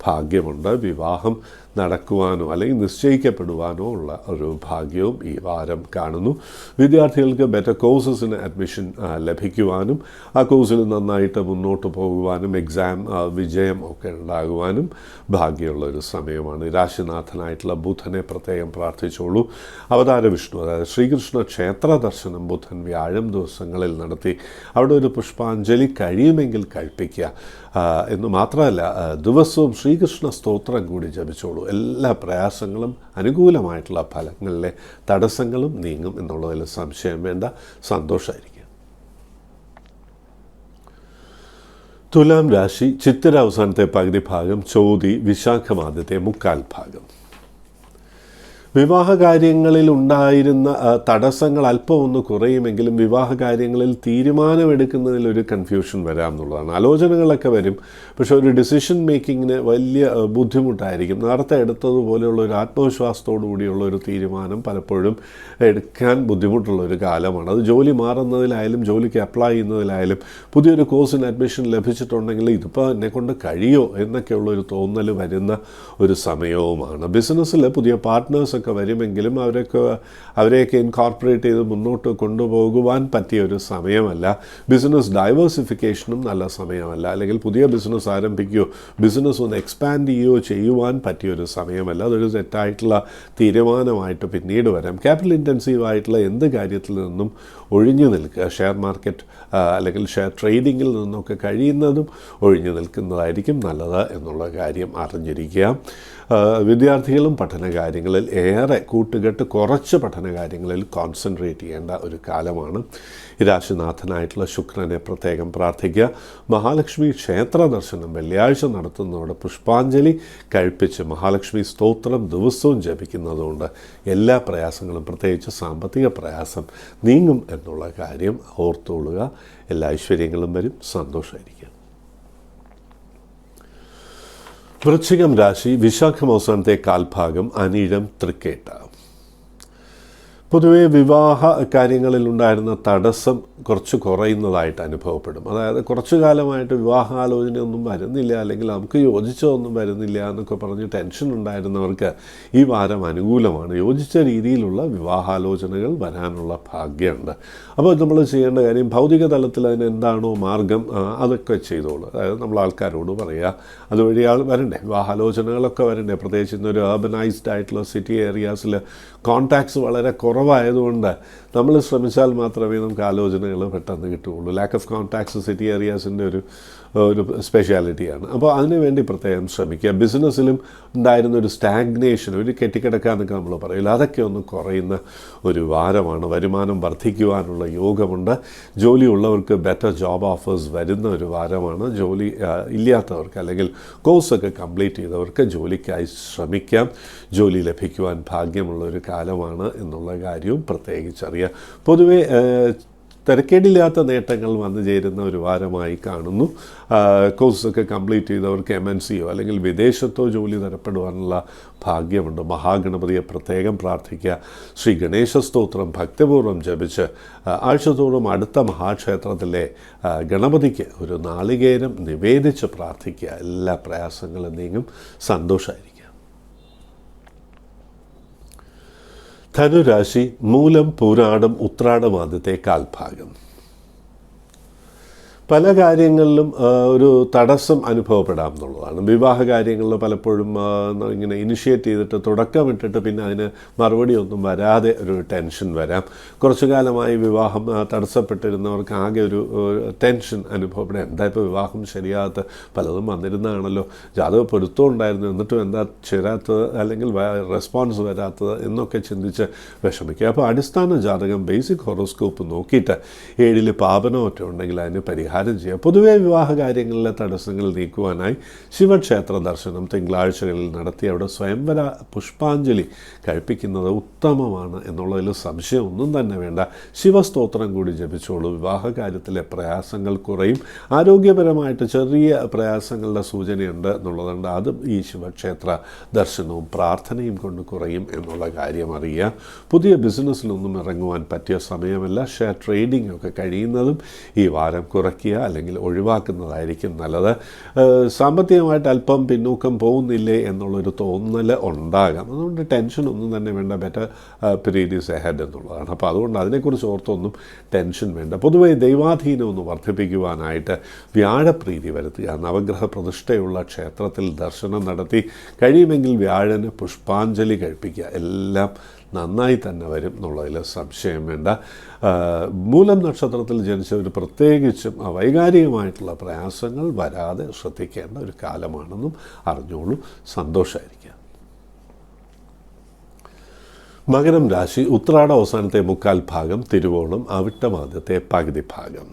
A: ഭാഗ്യമുണ്ട്. വിവാഹം നടക്കുവാനോ അല്ലെങ്കിൽ നിശ്ചയിക്കപ്പെടുവാനോ ഉള്ള ഒരു ഭാഗ്യവും ഈ വാരം കാണുന്നു. വിദ്യാർത്ഥികൾക്ക് ബെറ്റർ കോഴ്സസിന് അഡ്മിഷൻ ലഭിക്കുവാനും ആ കോഴ്സിൽ നന്നായിട്ട് മുന്നോട്ട് പോകുവാനും എക്സാം വിജയം ഒക്കെ ഉണ്ടാകുവാനും ഭാഗ്യമുള്ള ഒരു സമയമാണ്. രാശിനാഥനായിട്ടുള്ള ബുധനെ പ്രത്യേകം പ്രാർത്ഥിച്ചോളൂ. അവതാര വിഷ്ണു, അതായത് ശ്രീകൃഷ്ണ ക്ഷേത്ര ദർശനം ബുധൻ വ്യാഴം ദിവസങ്ങളിൽ നടത്തി അവിടെ ഒരു പുഷ്പാഞ്ജലി കഴിയുമെങ്കിൽ കഴിപ്പിക്കുക എന്ന് മാത്രമല്ല ദിവസവും ശ്രീകൃഷ്ണ സ്തോത്രം കൂടി ജപിച്ചോളൂ. എല്ലാ പ്രയാസങ്ങളും അനുകൂലമായിട്ടുള്ള ഫലങ്ങളിലെ തടസ്സങ്ങളും നീങ്ങും എന്നുള്ളതിൽ സംശയം വേണ്ട. സന്തോഷമായിരിക്കും. തുലാം രാശി ചിത്തിര അവസാനത്തെ പകുതി ഭാഗം, ചോതി വിശാഖം ആദ്യത്തെ മുക്കാൽ ഭാഗം. വിവാഹകാര്യങ്ങളിൽ ഉണ്ടായിരുന്ന തടസ്സങ്ങൾ അല്പം ഒന്ന് കുറയുമെങ്കിലും വിവാഹകാര്യങ്ങളിൽ തീരുമാനമെടുക്കുന്നതിലൊരു കൺഫ്യൂഷൻ വരാം എന്നുള്ളതാണ്. ആലോചനകളൊക്കെ വരും, പക്ഷേ ഒരു ഡിസിഷൻ മേക്കിങ്ങിന് വലിയ ബുദ്ധിമുട്ടായിരിക്കും. നേരത്തെ എടുത്തതുപോലെയുള്ള ഒരു ആത്മവിശ്വാസത്തോടു കൂടിയുള്ള ഒരു തീരുമാനം പലപ്പോഴും എടുക്കാൻ ബുദ്ധിമുട്ടുള്ള ഒരു കാലമാണ്. അത് ജോലി മാറുന്നതിലായാലും ജോലിക്ക് അപ്ലൈ ചെയ്യുന്നതിലായാലും പുതിയൊരു കോഴ്സിന് അഡ്മിഷൻ ലഭിച്ചിട്ടുണ്ടെങ്കിൽ ഇതിപ്പോൾ എന്നെക്കൊണ്ട് കഴിയോ എന്നൊക്കെയുള്ളൊരു തോന്നൽ വരുന്ന ഒരു സമയവുമാണ്. ബിസിനസ്സിൽ പുതിയ പാർട്ട്നേഴ്സ് വരുമെങ്കിലും അവരെയൊക്കെ ഇൻകോർപ്പറേറ്റ് ചെയ്ത് മുന്നോട്ട് കൊണ്ടുപോകുവാൻ പറ്റിയ ഒരു സമയമല്ല. ബിസിനസ് ഡൈവേഴ്സിഫിക്കേഷനും നല്ല സമയമല്ല. അല്ലെങ്കിൽ പുതിയ ബിസിനസ് ആരംഭിക്കുകയോ ബിസിനസ് ഒന്ന് എക്സ്പാൻഡ് ചെയ്യുകയോ ചെയ്യുവാൻ പറ്റിയൊരു സമയമല്ല. അതൊരു തെറ്റായിട്ടുള്ള തീരുമാനമായിട്ട് പിന്നീട് വരാം. ക്യാപിറ്റൽ ഇൻറ്റൻസീവായിട്ടുള്ള എന്ത് കാര്യത്തിൽ നിന്നും ഒഴിഞ്ഞു നിൽക്കുക. ഷെയർ മാർക്കറ്റ് അല്ലെങ്കിൽ ഷെയർ ട്രേഡിങ്ങിൽ നിന്നൊക്കെ കഴിയുന്നതും ഒഴിഞ്ഞു നിൽക്കുന്നതായിരിക്കും നല്ലത് എന്നുള്ള കാര്യം അറിഞ്ഞിരിക്കുക. വിദ്യാർത്ഥികളും പഠനകാര്യങ്ങളിൽ ഏറെ കൂട്ടുകെട്ട് കുറച്ച് പഠനകാര്യങ്ങളിൽ കോൺസെൻട്രേറ്റ് ചെയ്യേണ്ട ഒരു കാലമാണ്. രാശിനാഥനായിട്ടുള്ള ശുക്രനെ പ്രത്യേകം പ്രാർത്ഥിക്കുക. മഹാലക്ഷ്മി ക്ഷേത്ര ദർശനം വെള്ളിയാഴ്ച നടത്തുന്നതോടെ പുഷ്പാഞ്ജലി കഴിപ്പിച്ച് മഹാലക്ഷ്മി സ്തോത്രം ദിവസവും ജപിക്കുന്നതുകൊണ്ട് എല്ലാ പ്രയാസങ്ങളും, പ്രത്യേകിച്ച് സാമ്പത്തിക പ്രയാസം, നീങ്ങും എന്നുള്ള കാര്യം ഓർത്തുകൊള്ളുക. എല്ലാ ഐശ്വര്യങ്ങളും വരും. സന്തോഷമായിരിക്കും. വൃശ്ചികം രാശി വിശാഖം അവസാനത്തെ കാൽഭാഗം, അനിഴം തൃക്കേട്ട. പൊതുവെ വിവാഹ കാര്യങ്ങളിലുണ്ടായിരുന്ന തടസ്സം കുറച്ച് കുറയുന്നതായിട്ട് അനുഭവപ്പെടും. അതായത് കുറച്ചു കാലമായിട്ട് വിവാഹാലോചനയൊന്നും വരുന്നില്ല, അല്ലെങ്കിൽ നമുക്ക് യോജിച്ചതൊന്നും വരുന്നില്ല എന്നൊക്കെ പറഞ്ഞ് ടെൻഷൻ ഉണ്ടായിരുന്നവർക്ക് ഈ വാരം അനുകൂലമാണ്. യോജിച്ച രീതിയിലുള്ള വിവാഹാലോചനകൾ വരാനുള്ള ഭാഗ്യമുണ്ട്. അപ്പോൾ നമ്മൾ ചെയ്യേണ്ട കാര്യം ഭൗതിക തലത്തിൽ അതിന് എന്താണോ മാർഗം അതൊക്കെ ചെയ്തോളൂ. അതായത് നമ്മൾ ആൾക്കാരോട് പറയുക, അതുവഴി വരണ്ടേ, വിവാഹാലോചനകളൊക്കെ വരണ്ടേ. പ്രത്യേകിച്ച് ഇന്നൊരു അർബനൈസ്ഡ് ആയിട്ടുള്ള സിറ്റി ഏരിയാസിൽ കോൺടാക്ട്സ് വളരെ കുറവായതുകൊണ്ട് നമ്മൾ ശ്രമിച്ചാൽ മാത്രമേ നമുക്ക് ആലോചനകൾ പെട്ടെന്ന് കിട്ടുകയുള്ളൂ. ലാക്ക് ഓഫ് കോൺടാക്ട്സ് സിറ്റി ഏരിയാസിൻ്റെ ഒരു സ്പെഷ്യാലിറ്റിയാണ്. അപ്പോൾ അതിനുവേണ്ടി പ്രത്യേകം ശ്രമിക്കുക. ബിസിനസ്സിലും ഉണ്ടായിരുന്ന ഒരു സ്റ്റാഗ്നേഷൻ, ഒരു കെട്ടിക്കിടക്കാന്നൊക്കെ നമ്മൾ പറയില്ല, അതൊക്കെ ഒന്ന് കുറയുന്ന ഒരു വാരമാണ്. വരുമാനം വർദ്ധിക്കുവാനുള്ള യോഗമുണ്ട്. ജോലിയുള്ളവർക്ക് ബെറ്റർ ജോബ് ഓഫേഴ്സ് വരുന്ന ഒരു വാരമാണ്. ജോലി ഇല്ലാത്തവർക്ക് അല്ലെങ്കിൽ കോഴ്സൊക്കെ കംപ്ലീറ്റ് ചെയ്തവർക്ക് ജോലിക്കായി ശ്രമിക്കാം. ജോലി ലഭിക്കുവാൻ ഭാഗ്യമുള്ള ഒരു കാലമാണ് എന്നുള്ള കാര്യവും പ്രത്യേകിച്ചറിയാം. പൊതുവെ തിരക്കേടില്ലാത്ത നേട്ടങ്ങൾ വന്നു ചേരുന്ന ഒരു വാരമായി കാണുന്നു. കോഴ്സൊക്കെ കംപ്ലീറ്റ് ചെയ്തവർക്ക് MNCയോ അല്ലെങ്കിൽ വിദേശത്തോ ജോലി തരപ്പെടുവാനുള്ള ഭാഗ്യമുണ്ട്. മഹാഗണപതിയെ പ്രത്യേകം പ്രാർത്ഥിക്കുക. ശ്രീ ഗണേശ സ്തോത്രം ഭക്തിപൂർവ്വം ജപിച്ച് ആഴ്ചതോറും അടുത്ത മഹാക്ഷേത്രത്തിലെ ഗണപതിക്ക് ഒരു നാളികേരം നിവേദിച്ച് പ്രാർത്ഥിക്കുക. എല്ലാ പ്രയാസങ്ങളും നീങ്ങും. സന്തോഷമായിരിക്കും. ധനുരാശി മൂലം പൂരാടം ഉത്രാടം ആദ്യത്തെ കാൽഭാഗം. പല കാര്യങ്ങളിലും ഒരു തടസ്സം അനുഭവപ്പെടാം എന്നുള്ളതാണ്. വിവാഹ കാര്യങ്ങളിൽ പലപ്പോഴും ഇങ്ങനെ ഇനിഷ്യേറ്റ് ചെയ്തിട്ട് തുടക്കമിട്ടിട്ട് പിന്നെ അതിന് മറുപടി ഒന്നും വരാതെ ഒരു ടെൻഷൻ വരാം. കുറച്ചു കാലമായി വിവാഹം തടസ്സപ്പെട്ടിരുന്നവർക്ക് ആകെ ഒരു ടെൻഷൻ അനുഭവപ്പെടാം. എന്താ ഇപ്പോൾ വിവാഹം ശരിയാകാത്ത പലതും വന്നിരുന്നതാണല്ലോ, ജാതക പൊരുത്തം ഉണ്ടായിരുന്നു, എന്നിട്ടും എന്താ ചേരാത്തത് അല്ലെങ്കിൽ റെസ്പോൺസ് വരാത്തത് എന്നൊക്കെ ചിന്തിച്ച് വിഷമിക്കുക. അപ്പോൾ അടിസ്ഥാന ജാതകം ബേസിക് ഹൊറോസ്കോപ്പ് നോക്കിയിട്ട് 7 പാപനമൊക്കെ ഉണ്ടെങ്കിൽ അതിന് പരിഹാരം ചെയ്യുക. പൊതുവെ വിവാഹ കാര്യങ്ങളിലെ തടസ്സങ്ങൾ നീക്കുവാനായി ശിവക്ഷേത്ര ദർശനം തിങ്കളാഴ്ചകളിൽ നടത്തി അവിടെ സ്വയംവര പുഷ്പാഞ്ജലി കഴിപ്പിക്കുന്നത് ഉത്തമമാണ് എന്നുള്ളതിൽ സംശയമൊന്നും തന്നെ വേണ്ട. ശിവസ്തോത്രം കൂടി ജപിച്ചോളൂ. വിവാഹ കാര്യത്തിലെ പ്രയാസങ്ങൾ കുറയും. ആരോഗ്യപരമായിട്ട് ചെറിയ പ്രയാസങ്ങളുടെ സൂചനയുണ്ട് എന്നുള്ളതുകൊണ്ട് അതും ഈ ശിവക്ഷേത്ര ദർശനവും പ്രാർത്ഥനയും കൊണ്ട് കുറയും എന്നുള്ള കാര്യം അറിയുക. പുതിയ ബിസിനസ്സിലൊന്നും ഇറങ്ങുവാൻ പറ്റിയ സമയമല്ല. ഷെയർ ട്രേഡിംഗ് ഒക്കെ കഴിയുന്നതും ഈ വാരം കുറയ്ക്കുക അല്ലെങ്കിൽ ഒഴിവാക്കുന്നതായിരിക്കും നല്ലത്. സാമ്പത്തികമായിട്ട് അല്പം പിന്നോക്കം പോകുന്നില്ലേ എന്നുള്ളൊരു തോന്നൽ ഉണ്ടാകാം. അതുകൊണ്ട് ടെൻഷനൊന്നും തന്നെ വേണ്ട. ബെറ്റർ പീരീഡ് ഈസ് എഹെഡ് എന്നുള്ളതാണ്. അപ്പോൾ അതുകൊണ്ട് അതിനെക്കുറിച്ച് ഓർത്തൊന്നും ടെൻഷൻ വേണ്ട. പൊതുവെ ദൈവാധീനം ഒന്ന് വർദ്ധിപ്പിക്കുവാനായിട്ട് വ്യാഴപ്രീതി വരുത്തുക. നവഗ്രഹ പ്രതിഷ്ഠയുള്ള ക്ഷേത്രത്തിൽ ദർശനം നടത്തി കഴിയുമെങ്കിൽ വ്യാഴന് പുഷ്പാഞ്ജലി കഴിപ്പിക്കുക. എല്ലാം നന്നായി തന്നെ വരും എന്നുള്ളതിൽ സംശയം വേണ്ട. മൂലം നക്ഷത്രത്തിൽ ജനിച്ചവർ പ്രത്യേകിച്ചും വൈകാരികമായിട്ടുള്ള പ്രയാസങ്ങൾ വരാതെ ശ്രദ്ധിക്കേണ്ട ഒരു കാലമാണെന്നും അറിഞ്ഞോളൂ. സന്തോഷമായിരിക്കുക. മകരം രാശി ഉത്രാട അവസാനത്തെ 3/4 ഭാഗം, തിരുവോണം അവിട്ടം ആദ്യത്തെ പകുതി ഭാഗം.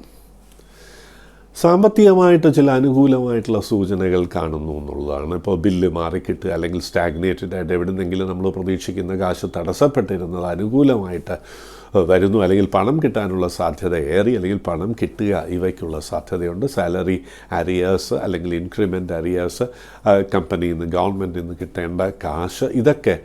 A: സാമ്പത്തികമായിട്ട് ചില അനുകൂലമായിട്ടുള്ള സൂചനകൾ കാണുന്നു എന്നുള്ളതാണ്. ഇപ്പോൾ ബില്ല് മാറിക്കിട്ടുക അല്ലെങ്കിൽ സ്റ്റാഗ്നേറ്റഡ് ആയിട്ട് എവിടുന്നെങ്കിലും നമ്മൾ പ്രതീക്ഷിക്കുന്ന കാശ് തടസ്സപ്പെട്ടിരുന്നത് അനുകൂലമായിട്ട് വരുന്നു, അല്ലെങ്കിൽ പണം കിട്ടാനുള്ള സാധ്യത ഏറി, അല്ലെങ്കിൽ പണം കിട്ടുക, ഇവയ്ക്കുള്ള സാധ്യതയുണ്ട്. സാലറി അരിയേഴ്സ് അല്ലെങ്കിൽ ഇൻക്രിമെൻ്റ് അരിയേഴ്സ്, കമ്പനിയിൽ നിന്ന് ഗവൺമെൻറ്റിൽ നിന്ന് കിട്ടേണ്ട കാശ്, ഇതൊക്കെ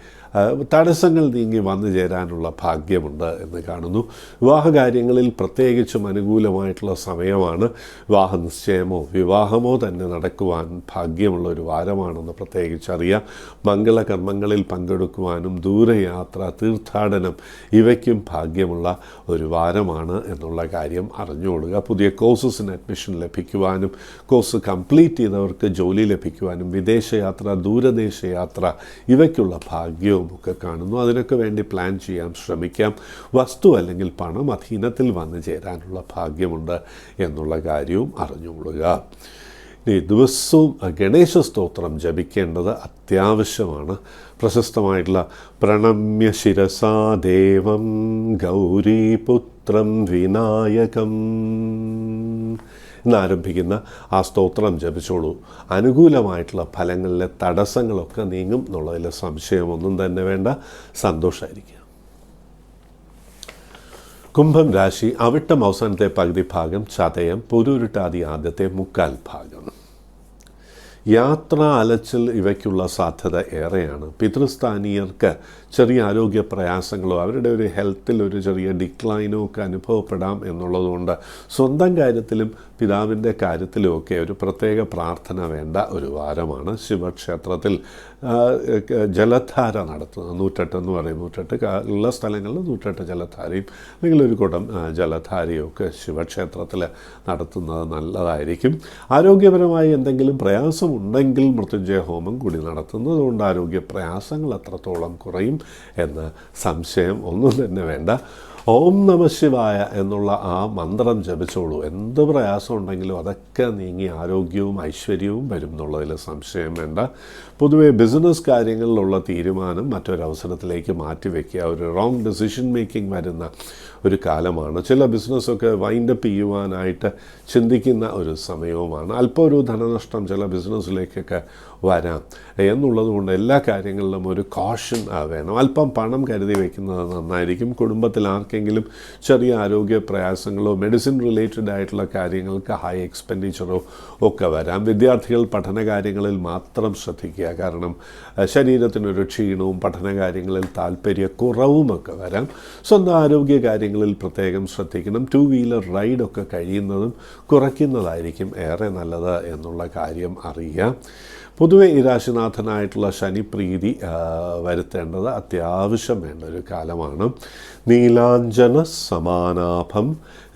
A: തടസ്സങ്ങൾ നീങ്ങി വന്നു ചേരാനുള്ള ഭാഗ്യമുണ്ട് എന്ന് കാണുന്നു. വിവാഹകാര്യങ്ങളിൽ പ്രത്യേകിച്ചും അനുകൂലമായിട്ടുള്ള സമയമാണ്. വിവാഹ നിശ്ചയമോ വിവാഹമോ തന്നെ നടക്കുവാൻ ഭാഗ്യമുള്ള ഒരു വാരമാണെന്ന് പ്രത്യേകിച്ചറിയാം. മംഗളകർമ്മങ്ങളിൽ പങ്കെടുക്കുവാനും ദൂരയാത്ര, തീർത്ഥാടനം ഇവയ്ക്കും ഭാഗ്യമുള്ള ഒരു വാരമാണ് എന്നുള്ള കാര്യം അറിഞ്ഞുകൊള്ളുക. പുതിയ കോഴ്സസിന് അഡ്മിഷൻ ലഭിക്കുവാനും കോഴ്സ് കംപ്ലീറ്റ് ചെയ്തവർക്ക് ജോലി ലഭിക്കുവാനും വിദേശയാത്ര, ദൂരദേശയാത്ര ഇവയ്ക്കുള്ള ഭാഗ്യവും ഒക്കെ കാണുന്നു. അതിനൊക്കെ വേണ്ടി പ്ലാൻ ചെയ്യാൻ ശ്രമിക്കാം. വസ്തു അല്ലെങ്കിൽ പണം അധീനത്തിൽ വന്നു ചേരാനുള്ള ഭാഗ്യമുണ്ട് എന്നുള്ള കാര്യവും അറിഞ്ഞുകൊള്ളുക. ഇനി ദിവസവും ഗണേശ സ്തോത്രം ജപിക്കേണ്ടത് അത്യാവശ്യമാണ്. പ്രശസ്തമായിട്ടുള്ള പ്രണമ്യ ശിരസാ ദേവം ഗൗരീപുത്രം വിനായകം എന്നാരംഭിക്കുന്ന ആ സ്തോത്രം ജപിച്ചോളൂ. അനുകൂലമായിട്ടുള്ള ഫലങ്ങളിലെ തടസ്സങ്ങളൊക്കെ നീങ്ങും എന്നുള്ളതിൽ സംശയമൊന്നും തന്നെ വേണ്ട. സന്തോഷമായിരിക്കുക. കുംഭം രാശി അവിട്ടം അവസാനത്തെ പകുതി ഭാഗം, ചതയം പുരുരുട്ടാതി ആദ്യത്തെ 3/4 ഭാഗം. യാത്ര, അലച്ചിൽ ഇവയ്ക്കുള്ള സാധ്യത ഏറെയാണ്. പിതൃസ്ഥാനീയർക്ക് ചെറിയ ആരോഗ്യ പ്രയാസങ്ങളോ അവരുടെ ഒരു ഹെൽത്തിൽ ഒരു ചെറിയ ഡിക്ലൈനോ ഒക്കെ അനുഭവപ്പെടാം എന്നുള്ളതുകൊണ്ട് സ്വന്തം കാര്യത്തിലും പിതാവിൻ്റെ കാര്യത്തിലുമൊക്കെ ഒരു പ്രത്യേക പ്രാർത്ഥന വേണ്ട ഒരു വാരമാണ്. ശിവക്ഷേത്രത്തിൽ ജലധാര നടത്തുന്നത്, 108 എന്ന് പറയും, 108 ഉള്ള സ്ഥലങ്ങളിൽ 108 ജലധാരയും അല്ലെങ്കിൽ ഒരു കുടം ജലധാരയും ഒക്കെ ശിവക്ഷേത്രത്തിൽ നടത്തുന്നത് നല്ലതായിരിക്കും. ആരോഗ്യപരമായി എന്തെങ്കിലും പ്രയാസമുണ്ടെങ്കിൽ മൃത്യുഞ്ജയ ഹോമം കൂടി നടത്തുന്നത് കൊണ്ട് ആരോഗ്യ പ്രയാസങ്ങൾ എത്രത്തോളം കുറയും എന്ന് സംശയം ഒന്നും തന്നെ വേണ്ട. ഓം നമഃ ശിവായ എന്നുള്ള ആ മന്ത്രം ജപിച്ചോളൂ. എന്ത് പ്രയാസം ഉണ്ടെങ്കിലും അതൊക്കെ നീങ്ങി ആരോഗ്യവും ഐശ്വര്യവും വരും എന്നുള്ളതിൽ സംശയം വേണ്ട. പൊതുവേ ബിസിനസ് കാര്യങ്ങളിലുള്ള തീരുമാനം മറ്റൊരവസരത്തിലേക്ക് മാറ്റിവെക്കുക. ഒരു റോങ് ഡെസിഷൻ മേക്കിംഗ് വരുന്ന ഒരു കാലമാണ്. ചില ബിസിനസ്സൊക്കെ വൈൻഡപ്പ് ചെയ്യുവാനായിട്ട് ചിന്തിക്കുന്ന ഒരു സമയവുമാണ്. അല്പം ഒരു ധനനഷ്ടം ചില ബിസിനസ്സിലേക്കൊക്കെ വരാം എന്നുള്ളത് കൊണ്ട് എല്ലാ കാര്യങ്ങളിലും ഒരു കോഷൻ വേണം. അല്പം പണം കരുതി വയ്ക്കുന്നത് നന്നായിരിക്കും. കുടുംബത്തിൽ ആർക്കെങ്കിലും ചെറിയ ആരോഗ്യ പ്രയാസങ്ങളോ മെഡിസിൻ റിലേറ്റഡ് ആയിട്ടുള്ള കാര്യങ്ങൾക്ക് ഹൈ എക്സ്പെൻഡിച്ചറോ ഒക്കെ വരാം. വിദ്യാർത്ഥികൾ പഠനകാര്യങ്ങളിൽ മാത്രം ശ്രദ്ധിക്കുക. കാരണം ശരീരത്തിനൊരു ക്ഷീണവും പഠനകാര്യങ്ങളിൽ താല്പര്യക്കുറവുമൊക്കെ വരാം. സ്വന്തം ആരോഗ്യ കാര്യങ്ങളിൽ പ്രത്യേകം ശ്രദ്ധിക്കണം. 2 വീലർ റൈഡൊക്കെ കഴിയുന്നതും കുറയ്ക്കുന്നതായിരിക്കും ഏറെ നല്ലത് എന്നുള്ള കാര്യം അറിയുക. പൊതുവെ ഈ രാശിനാഥനായിട്ടുള്ള ശനിപ്രീതി വരുത്തേണ്ടത് അത്യാവശ്യം വേണ്ട ഒരു കാലമാണ്. നീലാഞ്ജന സമാനാഭം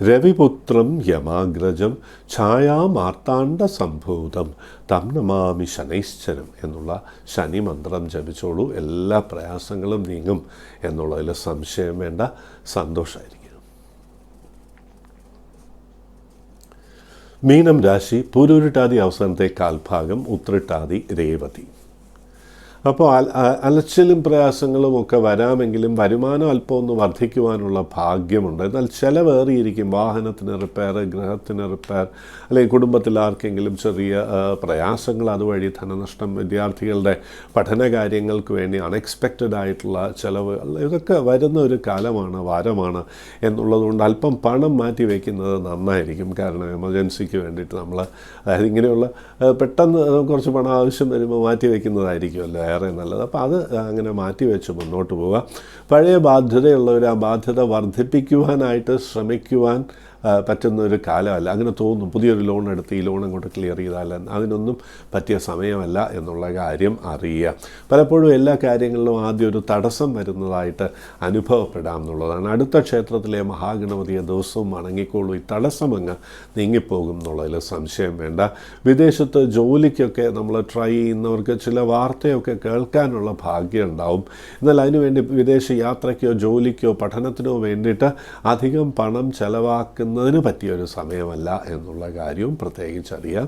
A: രവിപുത്രം യമാഗ്രജം ഛായാമാർത്താണ്ഡ സംഭൂതം തം നമാമി ശനൈശ്ചരം എന്നുള്ള ശനി മന്ത്രം ജപിച്ചോളൂ. എല്ലാ പ്രയാസങ്ങളും നീങ്ങും എന്നുള്ളതിൽ സംശയം വേണ്ട. സന്തോഷമായിരിക്കും. മീനം രാശി പൂരുരുട്ടാതി അവസാനത്തെ കാൽഭാഗം, ഉത്രട്ടാതി രേവതി. അപ്പോൾ അലച്ചിലും പ്രയാസങ്ങളും ഒക്കെ വരാമെങ്കിലും വരുമാനം അല്പം ഒന്ന് വർദ്ധിക്കുവാനുള്ള ഭാഗ്യമുണ്ട്. എന്നാൽ ചിലവേറിയിരിക്കും. വാഹനത്തിന് റിപ്പയർ, ഗൃഹത്തിന് റിപ്പയർ, അല്ലെങ്കിൽ കുടുംബത്തിൽ ആർക്കെങ്കിലും ചെറിയ പ്രയാസങ്ങൾ, അതുവഴി ധനനഷ്ടം, വിദ്യാർത്ഥികളുടെ പഠന കാര്യങ്ങൾക്ക് വേണ്ടി അൺഎക്സ്പെക്റ്റഡ് ആയിട്ടുള്ള ചിലവുകൾ, ഇതൊക്കെ വരുന്ന ഒരു കാലമാണ്, വാരമാണ് എന്നുള്ളതുകൊണ്ട് അല്പം പണം മാറ്റി വയ്ക്കുന്നത് നന്നായിരിക്കും. കാരണം എമർജൻസിക്ക് വേണ്ടിയിട്ട് നമ്മൾ, അതായത് ഇങ്ങനെയുള്ള പെട്ടെന്ന് കുറച്ച് പണം ആവശ്യം വരുമ്പോൾ മാറ്റി വയ്ക്കുന്നതായിരിക്കുമല്ലോ ഏറെ നല്ലത്. അപ്പോൾ അത് അങ്ങനെ മാറ്റി വെച്ച് മുന്നോട്ട് പോവുക. പഴയ ബാധ്യതയുള്ളവർ ആ ബാധ്യത വർദ്ധിപ്പിക്കുവാനായിട്ട് ശ്രമിക്കുവാൻ പറ്റുന്ന ഒരു കാലമല്ല. അങ്ങനെ തോന്നും, പുതിയൊരു ലോൺ എടുത്ത് ഈ ലോൺ അങ്ങോട്ട് ക്ലിയർ ചെയ്താൽ അതിനൊന്നും പറ്റിയ സമയമല്ല എന്നുള്ള കാര്യം അറിയുക. പലപ്പോഴും എല്ലാ കാര്യങ്ങളിലും ആദ്യം ഒരു തടസ്സം വരുന്നതായിട്ട് അനുഭവപ്പെടാം എന്നുള്ളതാണ്. അടുത്ത ക്ഷേത്രത്തിലെ മഹാഗണപതിയെ ദിവസവും വണങ്ങിക്കോളൂ. ഈ തടസ്സം അങ്ങ് നീങ്ങിപ്പോകും എന്നുള്ളതിൽ സംശയം വേണ്ട. വിദേശത്ത് ജോലിക്കൊക്കെ നമ്മൾ ട്രൈ ചെയ്യുന്നവർക്ക് ചില വാർത്തയൊക്കെ കേൾക്കാനുള്ള ഭാഗ്യം ഉണ്ടാവും. എന്നാൽ അതിനുവേണ്ടി വിദേശ യാത്രയ്ക്കോ ജോലിക്കോ പഠനത്തിനോ വേണ്ടിയിട്ട് അധികം പണം ചെലവാക്കുന്നതിന് പറ്റിയൊരു സമയമല്ല എന്നുള്ള കാര്യവും പ്രത്യേകിച്ചറിയാം.